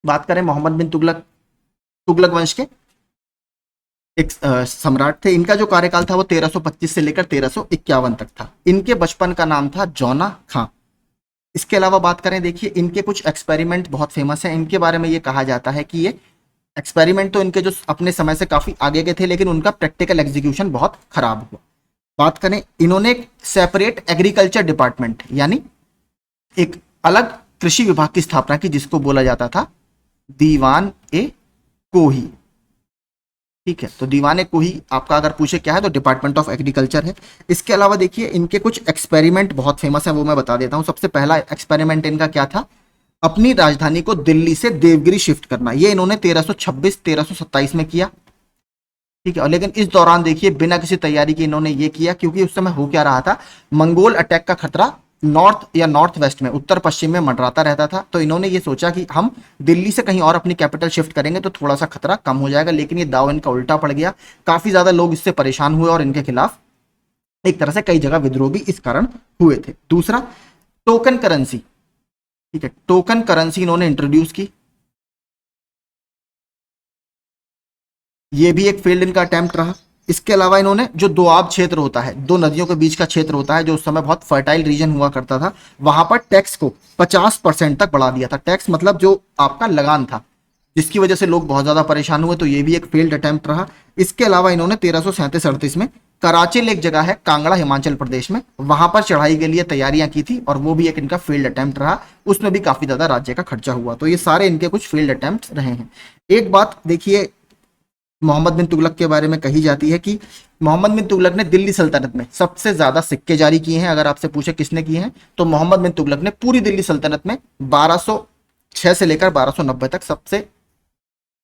A: बात करें मोहम्मद बिन तुगलक, तुगलक वंश के एक सम्राट थे। इनका जो कार्यकाल था वो 1325 से लेकर 1351 तक था। इनके बचपन का नाम था जौना खां। इसके अलावा बात करें देखिए इनके कुछ एक्सपेरिमेंट बहुत फेमस हैं। इनके बारे में ये कहा जाता है कि ये एक्सपेरिमेंट तो इनके जो अपने समय से काफी आगे के थे, लेकिन उनका प्रैक्टिकल एग्जीक्यूशन बहुत खराब हुआ। बात करें, इन्होंने एक सेपरेट एग्रीकल्चर डिपार्टमेंट यानी एक अलग कृषि विभाग की स्थापना की, जिसको बोला जाता था दीवान ए कोही। ठीक है, तो दीवाने कोही आपका अगर पूछे क्या है तो डिपार्टमेंट ऑफ एग्रीकल्चर है। इसके अलावा देखिए इनके कुछ एक्सपेरिमेंट बहुत फेमस है, वो मैं बता देता हूं। सबसे पहला एक्सपेरिमेंट इनका क्या था? अपनी राजधानी को दिल्ली से देवगिरी शिफ्ट करना। ये इन्होंने 1326-1327 में किया। ठीक है, और लेकिन इस दौरान देखिए बिना किसी तैयारी के इन्होंने ये किया, क्योंकि उस समय हो क्या रहा था, मंगोल अटैक का खतरा नॉर्थ या नॉर्थ वेस्ट में, उत्तर पश्चिम में मंडराता रहता था। तो इन्होंने ये सोचा कि हम दिल्ली से कहीं और अपनी कैपिटल शिफ्ट करेंगे तो थोड़ा सा खतरा कम हो जाएगा, लेकिन ये दाव इनका उल्टा पड़ गया। काफी ज्यादा लोग इससे परेशान हुए और इनके खिलाफ एक तरह से कई जगह विद्रोह भी इस कारण हुए थे। दूसरा, टोकन करेंसी। ठीक है, टोकन करेंसी इन्होंने इंट्रोड्यूस की। ये भी एक फेल्ड इनका अटेम्प्ट रहा। इसके अलावा इन्होंने जो दोआब क्षेत्र होता है, दो नदियों के बीच का क्षेत्र होता है, जो उस समय बहुत फर्टाइल रीजन हुआ करता था, वहां पर टैक्स को 50% तक बढ़ा दिया था। टैक्स मतलब जो आपका लगान था, जिसकी वजह से लोग बहुत ज्यादा परेशान हुए। तो ये भी एक फेल्ड अटेम्प्ट रहा। इसके अलावा इन्होंने 1337-38 में कराची एक जगह है कांगड़ा हिमाचल प्रदेश में, वहां पर चढ़ाई के लिए तैयारियां की थी, और वो भी एक इनका फील्ड अटेम्प्ट रहा। उसमें भी काफी ज्यादा राज्य का खर्चा हुआ। तो ये सारे इनके कुछ फील्ड अटेम्प्ट रहे हैं। एक बात देखिए मोहम्मद बिन तुगलक के बारे में कही जाती है कि मोहम्मद बिन तुगलक ने दिल्ली सल्तनत में सबसे ज्यादा सिक्के जारी किए हैं। अगर आपसे पूछे किसने किए हैं तो मोहम्मद बिन तुगलक ने पूरी दिल्ली सल्तनत में 1206 से लेकर 1290 तक सबसे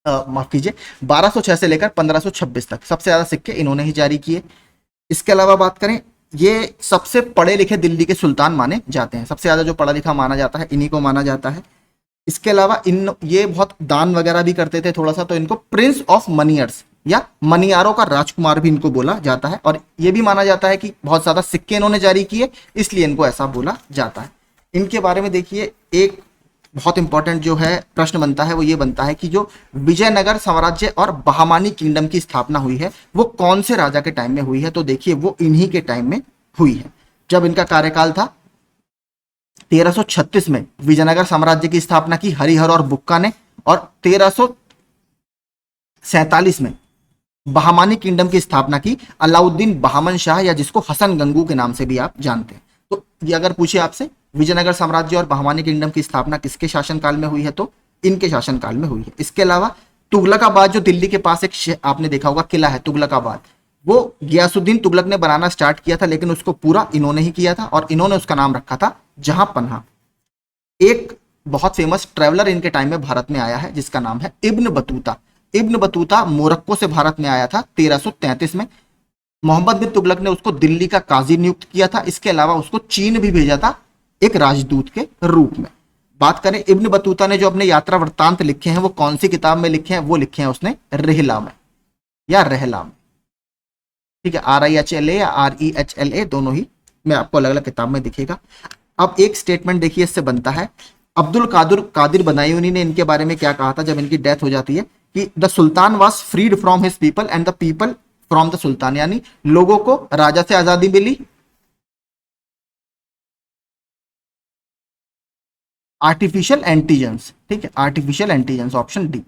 A: माफ कीजिए 1206 से लेकर 1526 तक सबसे ज्यादा सिक्के इन्होंने ही जारी किए। इसके अलावा बात करें, ये सबसे पढ़े लिखे दिल्ली के सुल्तान माने जाते हैं। सबसे ज्यादा जो पढ़ा लिखा माना जाता है इन्हीं को माना जाता है। इसके अलावा इन ये बहुत दान वगैरह भी करते थे थोड़ा सा, तो इनको प्रिंस ऑफ मनियर्स या मनियारों का राजकुमार भी इनको बोला जाता है। और ये भी माना जाता है कि बहुत ज्यादा सिक्के इन्होंने जारी किए, इसलिए इनको ऐसा बोला जाता है। इनके बारे में देखिए एक बहुत इंपॉर्टेंट जो है प्रश्न बनता है वो ये बनता है कि जो विजयनगर साम्राज्य और बहामानी किंगडम की स्थापना हुई है वो कौन से राजा के टाइम में हुई है? तो देखिए वो इन्हीं के टाइम में हुई है, जब इनका कार्यकाल था 1336 में विजयनगर साम्राज्य की स्थापना की हरिहर और बुक्का ने, और 1347 में बहामानी किंगडम की स्थापना की अलाउद्दीन बहामन शाह, या जिसको हसन गंगू के नाम से भी आप जानते हैं। तो ये अगर पूछे आपसे विजयनगर साम्राज्य और बहामानी किंगडम की स्थापना किसके शासनकाल में हुई है तो इनके शासनकाल में हुई है। इसके अलावा तुगलकाबाद जो दिल्ली के पास एक आपने देखा होगा किला है तुगलकाबाद, वो गियासुद्दीन तुगलक ने बनाना स्टार्ट किया था, लेकिन उसको पूरा इन्होंने ही किया था और इन्होंने उसका नाम रखा था जहां पन्हा। एक बहुत फेमस ट्रेवलर इनके टाइम में भारत में आया है जिसका नाम है Ibn Battuta. Ibn Battuta Morocco से भारत में आया था 1333 में। मोहम्मद बिन तुगलक ने उसको दिल्ली का काजी नियुक्त किया था। इसके अलावा उसको चीन भी भेजा था एक राजदूत के रूप में। बात करें इब्न बतूता ने जो अपने यात्रा वृत्तांत लिखे हैं वो कौन सी किताब में लिखे हैं? वो लिखे हैं उसने रिहला में या रहला में। ठीक है, RIHLA या REHLA दोनों ही में आपको अलग अलग किताब में दिखेगा। अब एक स्टेटमेंट देखिए इससे बनता है, अब्दुल कादिर बदायूनी ने इनके बारे में क्या कहा था जब इनकी डेथ हो जाती है कि the sultan was freed from his people and the people from the sultan, यानी लोगों को राजा से आजादी मिली, आर्टिफिशियल एंटीजेंस। ठीक है, आर्टिफिशियल एंटीजेंस, ऑप्शन डी।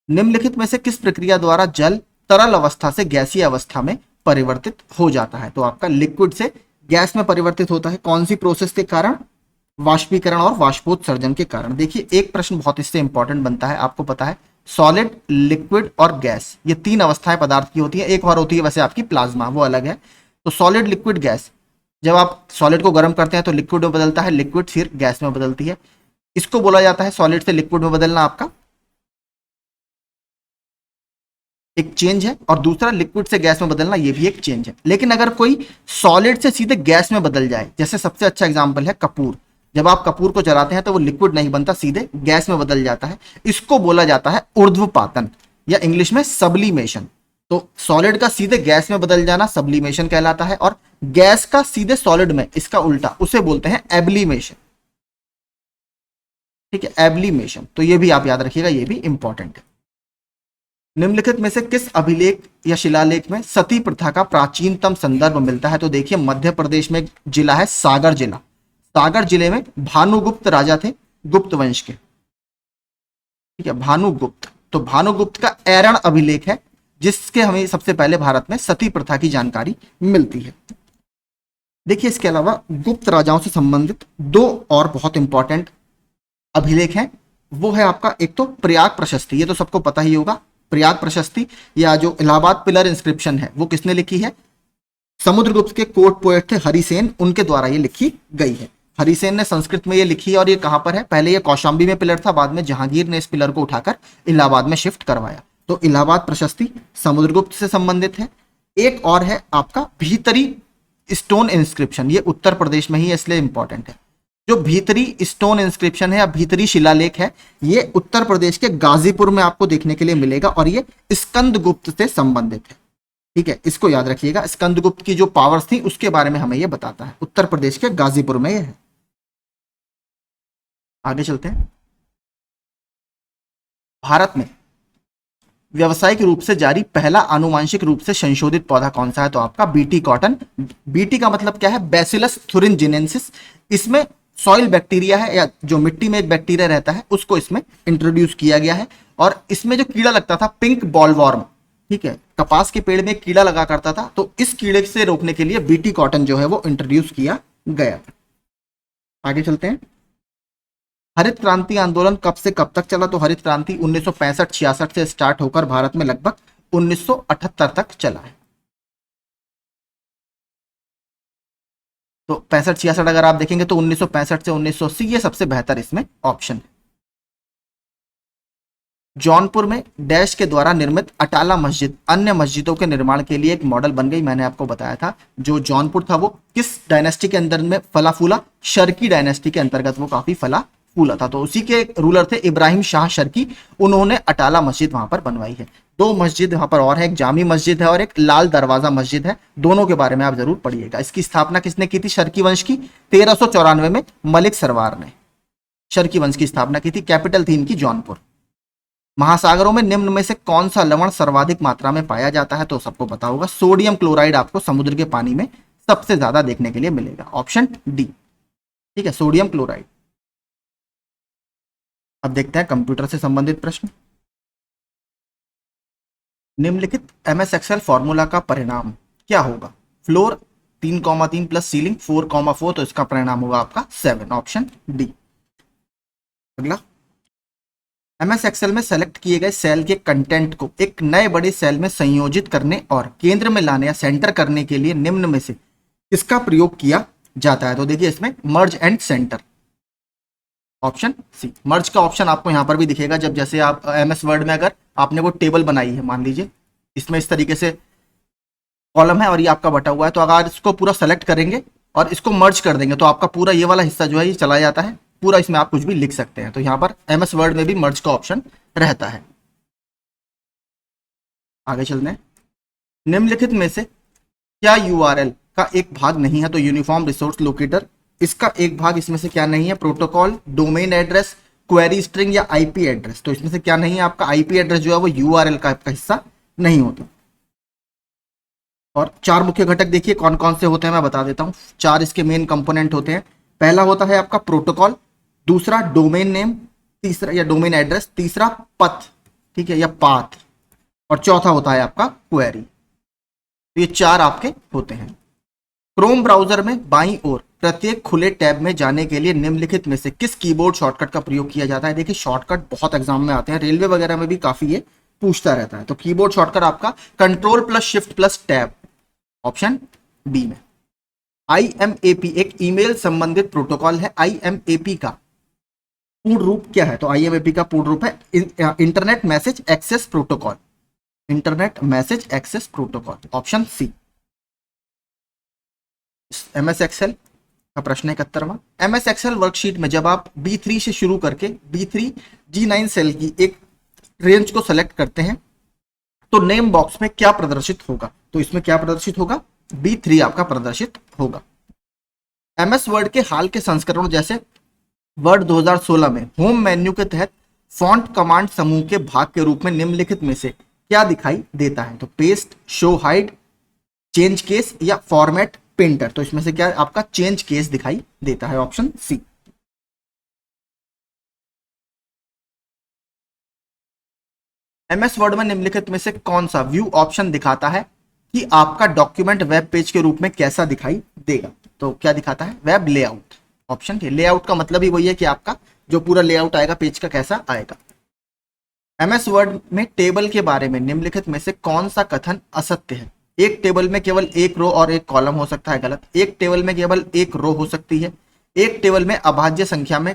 A: निम्नलिखित में से किस प्रक्रिया द्वारा जल तरल अवस्था से गैसीय अवस्था में परिवर्तित हो जाता है? तो आपका लिक्विड से गैस में परिवर्तित होता है कौन सी प्रोसेस के कारण? वाष्पीकरण और वाष्पोत्सर्जन के कारण। देखिए एक प्रश्न बहुत इससे इंपॉर्टेंट बनता है, आपको पता है सॉलिड, लिक्विड और गैस, ये तीन अवस्थाएं पदार्थ की होती है। एक और होती है वैसे आपकी प्लाज्मा, वो अलग है। तो सॉलिड, लिक्विड, गैस, जब आप सॉलिड को गर्म करते हैं तो लिक्विड में बदलता है, लिक्विड फिर गैस में बदलती है। इसको बोला जाता है सॉलिड से लिक्विड में बदलना आपका एक चेंज है, और दूसरा लिक्विड से गैस में बदलना, ये भी एक चेंज है। लेकिन अगर कोई सॉलिड से सीधे गैस में बदल जाए, जैसे सबसे अच्छा एग्जांपल है कपूर, जब आप कपूर को जलाते हैं तो वो लिक्विड नहीं बनता, सीधे गैस में बदल जाता है, इसको बोला जाता है ऊर्ध्वपातन या इंग्लिश में सब्लिमेशन। तो सॉलिड का सीधे गैस में बदल जाना सब्लिमेशन कहलाता है, और गैस का सीधे सॉलिड में, इसका उल्टा, उसे बोलते हैं एब्लीमेशन। ठीक है, एब्लीमेशन। तो ये भी आप याद रखिएगा, ये भी इंपॉर्टेंट है। निम्नलिखित में से किस अभिलेख या शिलालेख में सती प्रथा का प्राचीनतम संदर्भ मिलता है? तो देखिए मध्य प्रदेश में एक जिला है सागर जिला। सागर जिले में भानुगुप्त राजा थे, गुप्त वंश के। ठीक है, भानुगुप्त। तो भानुगुप्त का ऐरण अभिलेख है जिसके हमें सबसे पहले भारत में सती प्रथा की जानकारी मिलती है। देखिए इसके अलावा गुप्त राजाओं से संबंधित दो और बहुत इंपॉर्टेंट अभिलेख हैं। वो है आपका एक तो प्रयाग प्रशस्ति, ये तो सबको पता ही होगा। प्रयाग प्रशस्ति या जो इलाहाबाद पिलर इंस्क्रिप्शन है वो किसने लिखी है? समुद्रगुप्त के कोर्ट पोएट थे हरिसेन, उनके द्वारा ये लिखी गई है। हरिसेन ने संस्कृत में ये लिखी है, और ये कहां पर है? पहले ये कौशाम्बी में पिलर था, बाद में जहांगीर ने इस पिलर को उठाकर इलाहाबाद में शिफ्ट करवाया। तो इलाहाबाद प्रशस्ति समुद्रगुप्त से संबंधित है। एक और है आपका भीतरी स्टोन इंस्क्रिप्शन, ये उत्तर प्रदेश में ही है इसलिए इंपॉर्टेंट है। जो भीतरी स्टोन इंस्क्रिप्शन है या भीतरी शिलालेख है, ये उत्तर प्रदेश के गाजीपुर में आपको देखने के लिए मिलेगा, और ये स्कंदगुप्त से संबंधित है। ठीक है, इसको याद रखिएगा। स्कंदगुप्त की जो पावर्स थी उसके बारे में हमें ये बताता है। उत्तर प्रदेश के गाजीपुर में ये है। आगे चलते हैं। भारत में व्यावसायिक रूप से जारी पहला आनुवांशिक रूप से संशोधित पौधा कौन सा है? तो आपका बीटी कॉटन। बीटी का मतलब क्या है? बैसिलस थुरिनजिनेंसिस। इसमें सॉइल बैक्टीरिया है, या जो मिट्टी में एक बैक्टीरिया रहता है, उसको इसमें इंट्रोड्यूस किया गया है। और इसमें जो कीड़ा लगता था पिंक बॉलवॉर्म, ठीक है, कपास के पेड़ में एक कीड़ा लगा करता था, तो इस कीड़े से रोकने के लिए बीटी कॉटन जो है वो इंट्रोड्यूस किया गया। आगे चलते हैं। हरित क्रांति आंदोलन कब से कब तक चला? तो हरित क्रांति 1965-66 से स्टार्ट होकर भारत में लगभग 1978 तक चला है। तो 65-66 अगर आप देखेंगे तो 1965 से 1980 ये सबसे बेहतर इसमें ऑप्शन है। जौनपुर में डैश के द्वारा निर्मित अटाला मस्जिद अन्य मस्जिदों के निर्माण के लिए एक मॉडल बन गई। मैंने आपको बताया था जो जौनपुर था वो किस डायनेस्टी के अंदर में फला फूला? शर्की डायनेस्टी के अंतर्गत वो काफी फला फूला था। तो उसी के रूलर थे इब्राहिम शाह शर्की, उन्होंने अटाला मस्जिद वहां पर बनवाई है। दो मस्जिद वहां पर और है, एक जामी मस्जिद है और एक लाल दरवाजा मस्जिद है। दोनों के बारे में आप जरूर पढ़िएगा। इसकी स्थापना किसने की थी शर्की वंश की? 1394 में मलिक सरवार ने शर्की वंश की स्थापना की थी। कैपिटल थी इनकी जौनपुर। महासागरों में निम्न में से कौन सा लवण सर्वाधिक मात्रा में पाया जाता है? तो सबको पता होगा, सोडियम क्लोराइड आपको समुद्र के पानी में सबसे ज्यादा देखने के लिए मिलेगा। ऑप्शन डी, ठीक है, सोडियम क्लोराइड। अब देखते हैं कंप्यूटर से संबंधित प्रश्न। निम्नलिखित एमएस एक्सेल फॉर्मूला का परिणाम क्या होगा? फ्लोर 3,3 प्लस सीलिंग 4,4, तो इसका परिणाम होगा आपका 7। Option D. अगला, एमएस एक्सेल में सेलेक्ट किए गए सेल के कंटेंट को एक नए बड़े सेल में संयोजित करने और केंद्र में लाने या सेंटर करने के लिए निम्न में से किसका प्रयोग किया जाता है? तो देखिए इसमें merge and centre. Option C, merge का ऑप्शन आपको यहां पर भी दिखेगा। जब जैसे आप एमएस वर्ड में अगर आपने वो टेबल बनाई है, मान लीजिए इसमें इस तरीके से कॉलम है और ये आपका बटा हुआ है, तो अगर इसको पूरा सेलेक्ट करेंगे और इसको मर्ज कर देंगे तो आपका पूरा ये वाला हिस्सा जो है ये चला जाता है पूरा। इसमें आप कुछ भी लिख सकते हैं। तो यहां पर एमएस वर्ड में भी मर्ज का ऑप्शन रहता है। आगे चलते हैं। निम्नलिखित में से क्या यूआरएल का एक भाग नहीं है? तो यूनिफॉर्म रिसोर्स लोकेटर, इसका एक भाग इसमें से क्या नहीं है? Protocol, domain address, query string या आईपी एड्रेस। तो इसमें से क्या नहीं है? आपका आईपी एड्रेस जो है वो यूआरएल का हिस्सा नहीं होता। और चार मुख्य घटक देखिए कौन कौन से होते हैं, मैं बता देता हूं। चार इसके मेन कंपोनेंट होते हैं। पहला होता है आपका प्रोटोकॉल, दूसरा डोमेन नेम, तीसरा या डोमेन एड्रेस, तीसरा पथ, ठीक है, या पाथ, और चौथा होता है आपका क्वेरी। तो ये चार आपके होते हैं। क्रोम ब्राउजर में बाईं ओर प्रत्येक खुले टैब में जाने के लिए निम्नलिखित में से किस कीबोर्ड शॉर्टकट का प्रयोग किया जाता है। देखिए शॉर्टकट बहुत एग्जाम में आते हैं, रेलवे वगैरह में भी काफी ये पूछता रहता है। तो कीबोर्ड शॉर्टकट आपका control plus shift plus tab, option B में। IMAP एक ईमेल संबंधित प्रोटोकॉल है। IMAP का पूर्ण रूप क्या है? तो IMAP का पूर्ण रूप है internet message access protocol, internet message access protocol, option C. MS Excel का प्रश्न 71वां। MS एक्सेल वर्कशीट में जब आप B3 से शुरू करके B3 G9 सेल की एक रेंज को सेलेक्ट करते हैं तो नेम बॉक्स में क्या प्रदर्शित होगा? तो इसमें क्या प्रदर्शित होगा? B3 आपका प्रदर्शित होगा। MS वर्ड के हाल के संस्करणों जैसे वर्ड 2016 में होम मेन्यू के तहत फॉन्ट कमांड समूह के भाग के रूप में निम्नलिखित में से क्या दिखाई देता है? तो paste, show hide, change case या फॉर्मेट पेंटर। तो इसमें से क्या आपका चेंज केस दिखाई देता है, ऑप्शन सी। MS वर्ड में निम्नलिखित में से कौन सा व्यू ऑप्शन दिखाता है कि आपका डॉक्यूमेंट वेब पेज के रूप में कैसा दिखाई देगा? तो क्या दिखाता है? वेब लेआउट, ऑप्शन के। लेआउट का मतलब ही वही है कि आपका जो पूरा लेआउट आएगा पेज का कैसा आएगा। MS वर्ड में टेबल के बारे में निम्नलिखित में से कौन सा कथन असत्य है? एक टेबल में केवल एक रो और एक कॉलम हो सकता है, गलत। एक टेबल में केवल एक रो हो सकती है। एक टेबल में अभाज्य संख्या में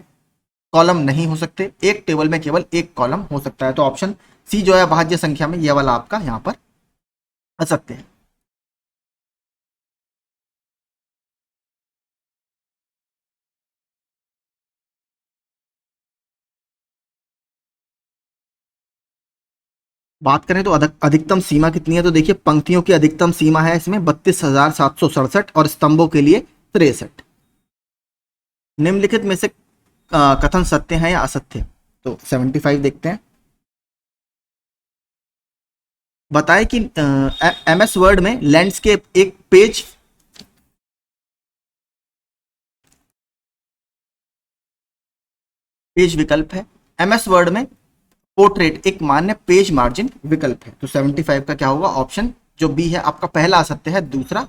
A: कॉलम नहीं हो सकते। एक टेबल में केवल एक कॉलम हो सकता है। तो ऑप्शन सी जो है अभाज्य संख्या में, ये वाला आपका यहां पर असत्य है। बात करें तो अधिकतम सीमा कितनी है? तो देखिए पंक्तियों की अधिकतम सीमा है इसमें 32,767 और स्तंभों के लिए 63। निम्नलिखित में से कथन सत्य है या असत्य? तो 75 देखते हैं। बताएं कि MS वर्ड में लैंडस्केप एक पेज विकल्प है। MS वर्ड में पोर्ट्रेट एक मान्य पेज मार्जिन विकल्प है। तो 75 का क्या होगा? ऑप्शन जो बी है आपका, पहला असत्य है, दूसरा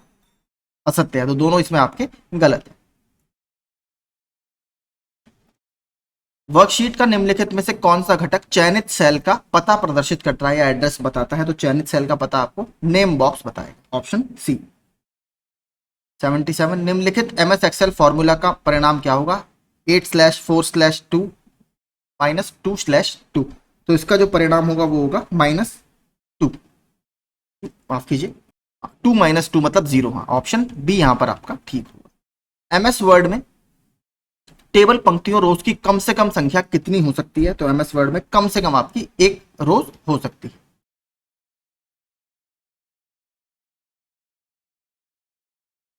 A: असत्य है। तो दोनों इसमें आपके गलत है। वर्कशीट का निम्नलिखित में से कौन सा घटक चयनित सेल का पता प्रदर्शित करता है या एड्रेस बताता है? तो चयनित सेल का पता आपको नेम बॉक्स बताएगा, ऑप्शन सी। 77 निम्नलिखित MS एक्सेल फॉर्मूला का परिणाम क्या होगा? 8/4/2 -2/2। तो इसका जो परिणाम होगा वो होगा -2, माफ कीजिए 2 - 2 मतलब 0। हाँ, ऑप्शन बी यहां पर आपका ठीक होगा। MS वर्ड में टेबल पंक्तियों रोज की कम से कम संख्या कितनी हो सकती है? तो MS वर्ड में कम से कम आपकी एक रोज हो सकती है।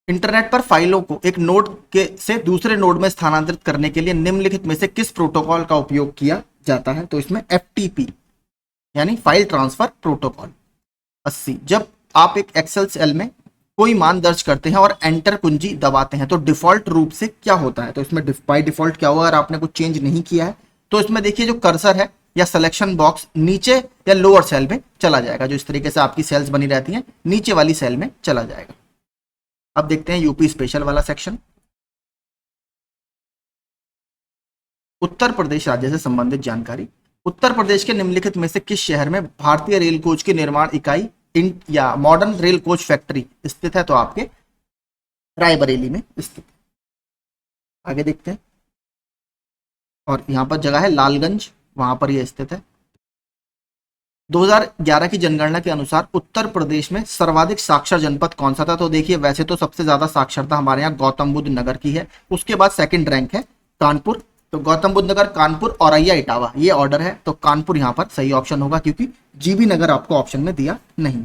A: इंटरनेट पर फाइलों को एक नोड के से दूसरे नोड में स्थानांतरित करने के लिए निम्नलिखित में से किस प्रोटोकॉल का उपयोग किया जाता है? तो इसमें FTP यानी फाइल ट्रांसफर प्रोटोकॉल। 80 जब आप एक एक्सेल सेल में कोई मान दर्ज करते हैं और एंटर कुंजी दबाते हैं तो डिफॉल्ट रूप से क्या होता है? तो इसमें बाय डिफॉल्ट क्या होगा अगर आपने कुछ चेंज नहीं किया है? तो इसमें देखिए जो कर्सर है या सिलेक्शन बॉक्स नीचे या लोअर सेल में चला जाएगा। जो इस तरीके से आपकी सेल्स बनी रहती हैं, नीचे वाली सेल में चला जाएगा। अब देखते हैं यूपी स्पेशल वाला सेक्शन। उत्तर प्रदेश राज्य से संबंधित जानकारी। उत्तर प्रदेश के निम्नलिखित में से किस शहर में भारतीय रेल कोच की निर्माण इकाई या मॉडर्न रेल कोच फैक्ट्री स्थित है? तो आपके रायबरेली में स्थित। आगे देखते हैं। और यहां पर जगह है लालगंज, वहां पर यह स्थित है। 2011 की जनगणना के अनुसार उत्तर प्रदेश में सर्वाधिक साक्षर जनपद कौन सा था? तो देखिए वैसे तो सबसे ज्यादा साक्षरता हमारे यहाँ गौतम बुद्ध नगर की है, उसके बाद सेकंड रैंक है कानपुर। तो गौतम बुद्ध नगर, कानपुर, औरैया, इटावा, ये ऑर्डर है। तो कानपुर यहाँ पर सही ऑप्शन होगा क्योंकि जीबी नगर आपको ऑप्शन में दिया नहीं।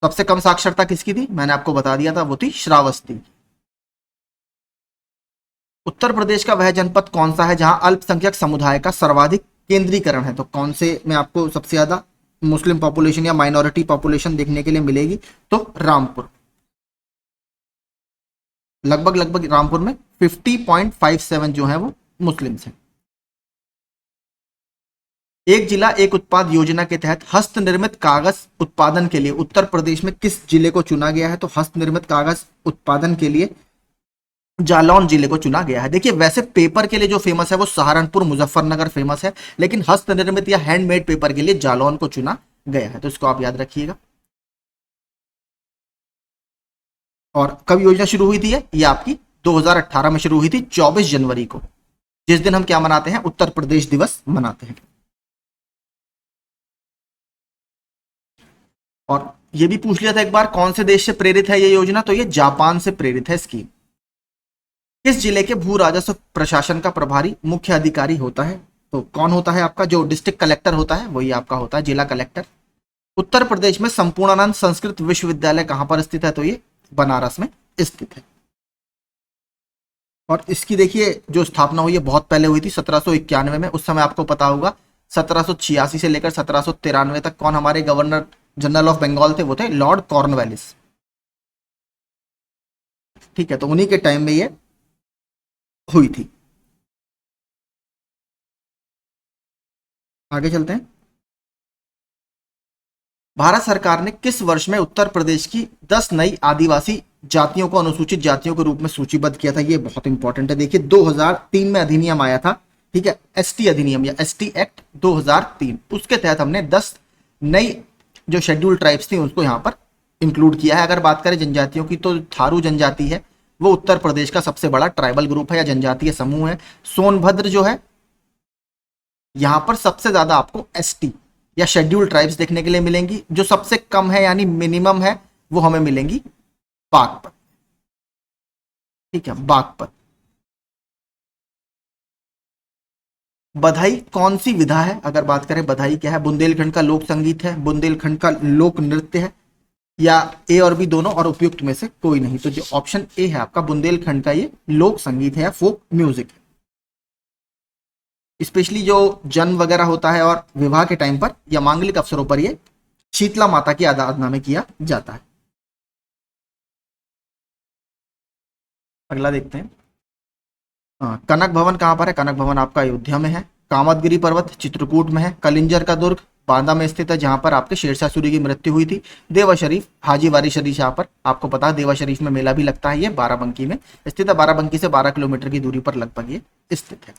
A: सबसे कम साक्षरता किसकी थी? मैंने आपको बता दिया था, वो थी श्रावस्ती। उत्तर प्रदेश का वह जनपद कौन सा है जहां अल्पसंख्यक समुदाय का सर्वाधिक केंद्रीकरण है? तो कौन से में आपको सबसे ज्यादा मुस्लिम पॉपुलेशन या माइनॉरिटी पॉपुलेशन देखने के लिए मिलेगी? तो रामपुर। लगभग रामपुर में 50.57 जो है वो मुस्लिम्स हैं। एक जिला एक उत्पाद योजना के तहत हस्त निर्मित कागज उत्पादन के लिए उत्तर प्रदेश में किस जिले को चुना गया है? तो हस्त निर्मित कागज उत्पादन के लिए जालौन जिले को चुना गया है। देखिए वैसे पेपर के लिए जो फेमस है वो सहारनपुर मुजफ्फरनगर फेमस है, लेकिन हस्त निर्मित या हैंडमेड पेपर के लिए जालौन को चुना गया है, तो इसको आप याद रखिएगा। और कब योजना शुरू हुई थी? ये आपकी 2018 में शुरू हुई थी, 24 जनवरी को, जिस दिन हम क्या मनाते हैं? उत्तर प्रदेश दिवस मनाते हैं। और ये भी पूछ लिया था एक बार, कौन से देश से प्रेरित है ये योजना? तो ये जापान से प्रेरित है स्कीम। किस जिले के भू राजस्व प्रशासन का प्रभारी मुख्य अधिकारी होता है? तो कौन होता है आपका? जो डिस्ट्रिक्ट कलेक्टर होता है वही आपका होता है जिला कलेक्टर। उत्तर प्रदेश में संपूर्णानंद संस्कृत विश्वविद्यालय कहां पर स्थित है? तो ये बनारस में स्थित है। और इसकी देखिए जो स्थापना हुई है बहुत पहले हुई थी, 1791 में। उस समय आपको पता होगा 1786 से लेकर 1793 तक कौन हमारे गवर्नर जनरल ऑफ बंगाल थे? वो थे लॉर्ड कॉर्नवालिस। ठीक है, तो उन्हीं के टाइम में ये हुई थी। आगे चलते हैं। भारत सरकार ने किस वर्ष में उत्तर प्रदेश की 10 नई आदिवासी जातियों को अनुसूचित जातियों के रूप में सूचीबद्ध किया था? ये बहुत इंपॉर्टेंट है। देखिए 2003 में अधिनियम आया था, ठीक है, एसटी अधिनियम या एसटी एक्ट 2003। उसके तहत हमने 10 नई जो शेड्यूल ट्राइब्स थी उसको यहाँ पर इंक्लूड किया है। अगर बात करें जनजातियों की तो थारू जनजाति है, वो उत्तर प्रदेश का सबसे बड़ा ट्राइबल ग्रुप है या जनजातीय समूह है। सोनभद्र जो है, यहां पर सबसे ज्यादा आपको एसटी या शेड्यूल ट्राइब्स देखने के लिए मिलेंगी। जो सबसे कम है यानी मिनिमम है वो हमें मिलेंगी बागपत। ठीक है, बागपत। बधाई कौन सी विधा है? अगर बात करें बधाई क्या है? बुंदेलखंड का लोक संगीत है, बुंदेलखंड का लोक नृत्य है, या ए और बी दोनों और उपयुक्त में से कोई नहीं? तो जो ऑप्शन ए है आपका, बुंदेलखंड का ये लोक संगीत है या फोक म्यूजिक है। स्पेशली जो जन्म वगैरह होता है और विवाह के टाइम पर या मांगलिक अवसरों पर ये शीतला माता की आराधना में किया जाता है। अगला देखते हैं। कनक भवन कहां पर है? कनक भवन आपका अयोध्या में है। कामतगिरी पर्वत चित्रकूट में है। कलिंजर का दुर्ग बांदा में स्थित है, जहां पर आपके शेरशाह सूरी की मृत्यु हुई थी। देवा शरीफ हाजी वारी शरीफ, यहाँ पर आपको पता है देवा शरीफ में मेला भी लगता है। ये बाराबंकी में स्थित है, बाराबंकी से 12 किलोमीटर की दूरी पर लगभग ये स्थित है।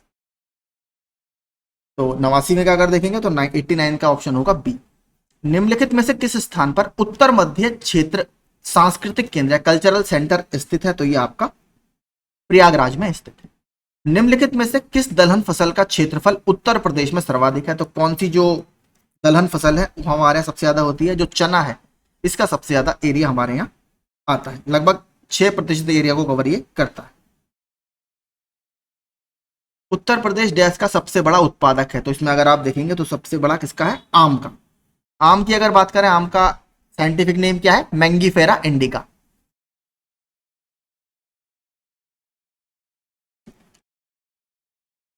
A: तो 89 में क्या अगर देखेंगे तो 89 का ऑप्शन होगा बी। निम्नलिखित में से किस स्थान पर उत्तर मध्य क्षेत्र सांस्कृतिक केंद्र कल्चरल सेंटर स्थित है? तो ये आपका प्रयागराज में स्थित है। निम्नलिखित में से किस दलहन फसल का क्षेत्रफल उत्तर प्रदेश में सर्वाधिक है? तो कौन सी जो दलहन फसल है वो हमारे यहाँ सबसे ज्यादा होती है? जो चना है इसका सबसे ज्यादा एरिया हमारे यहाँ आता है, लगभग 6% एरिया को कवर ये करता है। उत्तर प्रदेश देश का सबसे बड़ा उत्पादक है, तो इसमें अगर आप देखेंगे तो सबसे बड़ा किसका है? आम का। आम की अगर बात करें, आम का साइंटिफिक नेम क्या है? Mangifera indica.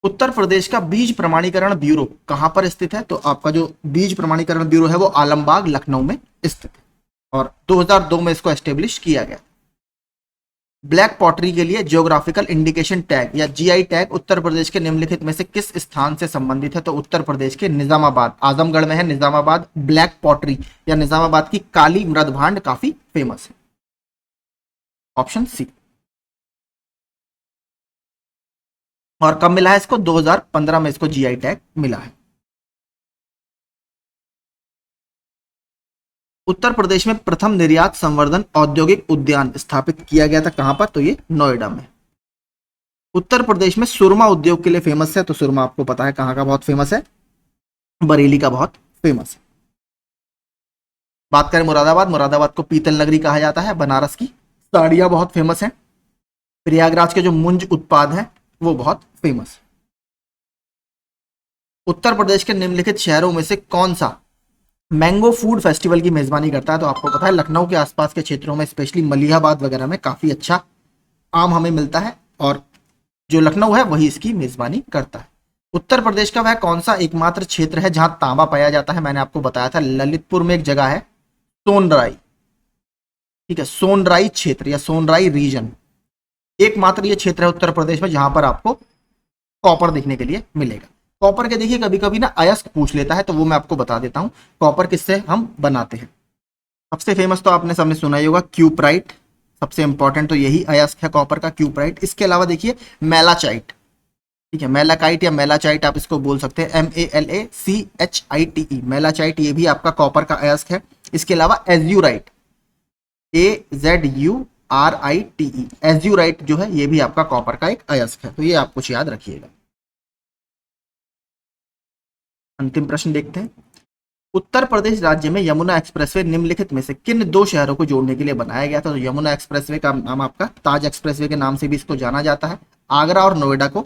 A: उत्तर प्रदेश का बीज प्रमाणीकरण ब्यूरो कहां पर स्थित है? तो आपका जो बीज प्रमाणीकरण ब्यूरो है वो आलमबाग लखनऊ में स्थित है और 2002 में इसको एस्टेब्लिश किया गया। ब्लैक पॉटरी के लिए जियोग्राफिकल इंडिकेशन टैग या जीआई टैग उत्तर प्रदेश के निम्नलिखित में से किस स्थान से संबंधित है? तो उत्तर प्रदेश के निजामाबाद, आजमगढ़ में है निजामाबाद। ब्लैक पॉटरी या निजामाबाद की काली मृद भांड काफी फेमस है, ऑप्शन सी। और कब मिला है इसको? 2015 में इसको जीआई टैग मिला है। उत्तर प्रदेश में प्रथम निर्यात संवर्धन औद्योगिक उद्यान स्थापित किया गया था कहां पर? तो ये नोएडा में। उत्तर प्रदेश में सुरमा उद्योग के लिए फेमस है, तो सुरमा आपको पता है कहां का बहुत फेमस है? बरेली का बहुत फेमस है। बात करें मुरादाबाद, मुरादाबाद को पीतल नगरी कहा जाता है। बनारस की साड़ियां बहुत फेमस हैं। प्रयागराज के जो मुंज उत्पाद है वो बहुत फेमस है। उत्तर प्रदेश के निम्नलिखित शहरों में से कौन सा मैंगो फूड फेस्टिवल की मेजबानी करता है? तो आपको पता है लखनऊ के आसपास के क्षेत्रों में स्पेशली मलिहाबाद वगैरह में काफी अच्छा आम हमें मिलता है और जो लखनऊ है वही इसकी मेजबानी करता है। उत्तर प्रदेश का वह कौन सा एकमात्र क्षेत्र है जहां तांबा पाया जाता है? मैंने आपको बताया था ललितपुर में एक जगह है सोनराई, ठीक है, सोनराई क्षेत्र या सोनराई रीजन, एकमात्र ये क्षेत्र है उत्तर प्रदेश में जहां पर आपको कॉपर देखने के लिए मिलेगा। कॉपर के देखिए कभी कभी ना अयस्क पूछ लेता है, तो वो मैं आपको बता देता हूँ कॉपर किससे हम बनाते हैं। सबसे फेमस तो आपने सबने सुना ही होगा क्यूपराइट, सबसे इंपॉर्टेंट तो यही अयस्क है कॉपर का, क्यूपराइट। इसके अलावा देखिए मेलाचाइट, ठीक है, मेलाकाइट या मेलाचाइट आप इसको बोल सकते हैं, MALACHITE, मेलाचाइट, ये भी आपका कॉपर का अयस्क है। इसके अलावा एज्यूराइट, AZURITE, एज्यूराइट जो है ये भी आपका कॉपर का एक अयस्क है, तो ये आप कुछ याद रखिएगा। अंतिम प्रश्न देखते हैं। उत्तर प्रदेश राज्य में यमुना एक्सप्रेसवे निम्नलिखित में से किन दो शहरों को जोड़ने के लिए बनाया गया था? तो यमुना एक्सप्रेसवे का नाम आपका ताज एक्सप्रेसवे के नाम से भी इसको जाना जाता है। आगरा और नोएडा को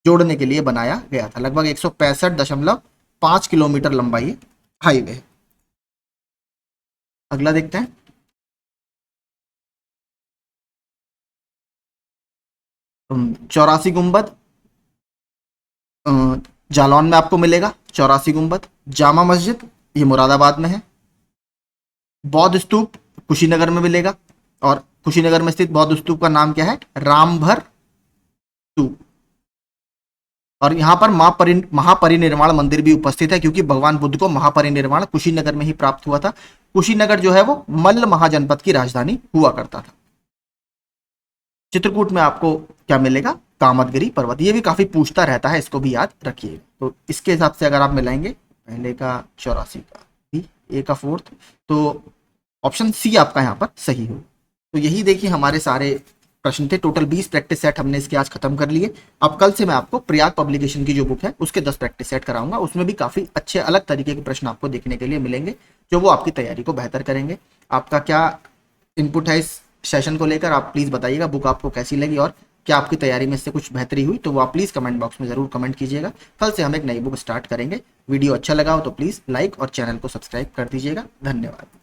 A: जोड़ने के लिए बनाया गया था। लगभग 165.5 किलोमीटर लंबा ये हाईवे है। अगला देखते हैं। चौरासी गुंबद जालौन में आपको मिलेगा, चौरासी गुंबद। जामा मस्जिद ये मुरादाबाद में है। बौद्ध स्तूप कुशीनगर में मिलेगा, और कुशीनगर में स्थित बौद्ध स्तूप का नाम क्या है? रामभर स्तूप। और यहाँ पर महापरिनिर्वाण मंदिर भी उपस्थित है, क्योंकि भगवान बुद्ध को महापरिनिर्वाण कुशीनगर में ही प्राप्त हुआ था। कुशीनगर जो है वो मल्ल महाजनपद की राजधानी हुआ करता था। चित्रकूट में आपको क्या मिलेगा? कामदगिरी पर्वत। ये भी काफी पूछता रहता है, इसको भी याद रखिए। तो इसके हिसाब से अगर आप मिलाएंगे पहले का 84 का भी, ए का 4th, तो ऑप्शन सी आपका यहाँ पर सही हो। तो यही देखिए हमारे सारे प्रश्न थे। टोटल 20 प्रैक्टिस सेट हमने इसके आज खत्म कर लिए। अब कल से मैं आपको प्रयाग पब्लिकेशन की जो बुक है उसके 10 प्रैक्टिस सेट कराऊंगा। उसमें भी काफी अच्छे अलग तरीके के प्रश्न आपको देखने के लिए मिलेंगे, जो वो आपकी तैयारी को बेहतर करेंगे। आपका क्या इनपुट है इस सेशन को लेकर? आप प्लीज बताइएगा बुक आपको कैसी लगी, और क्या आपकी तैयारी में इससे कुछ बेहतरी हुई, तो वो आप प्लीज कमेंट बॉक्स में जरूर कमेंट कीजिएगा। कल से हम एक नई बुक स्टार्ट करेंगे। वीडियो अच्छा लगा हो तो प्लीज लाइक और चैनल को सब्सक्राइब कर दीजिएगा। धन्यवाद।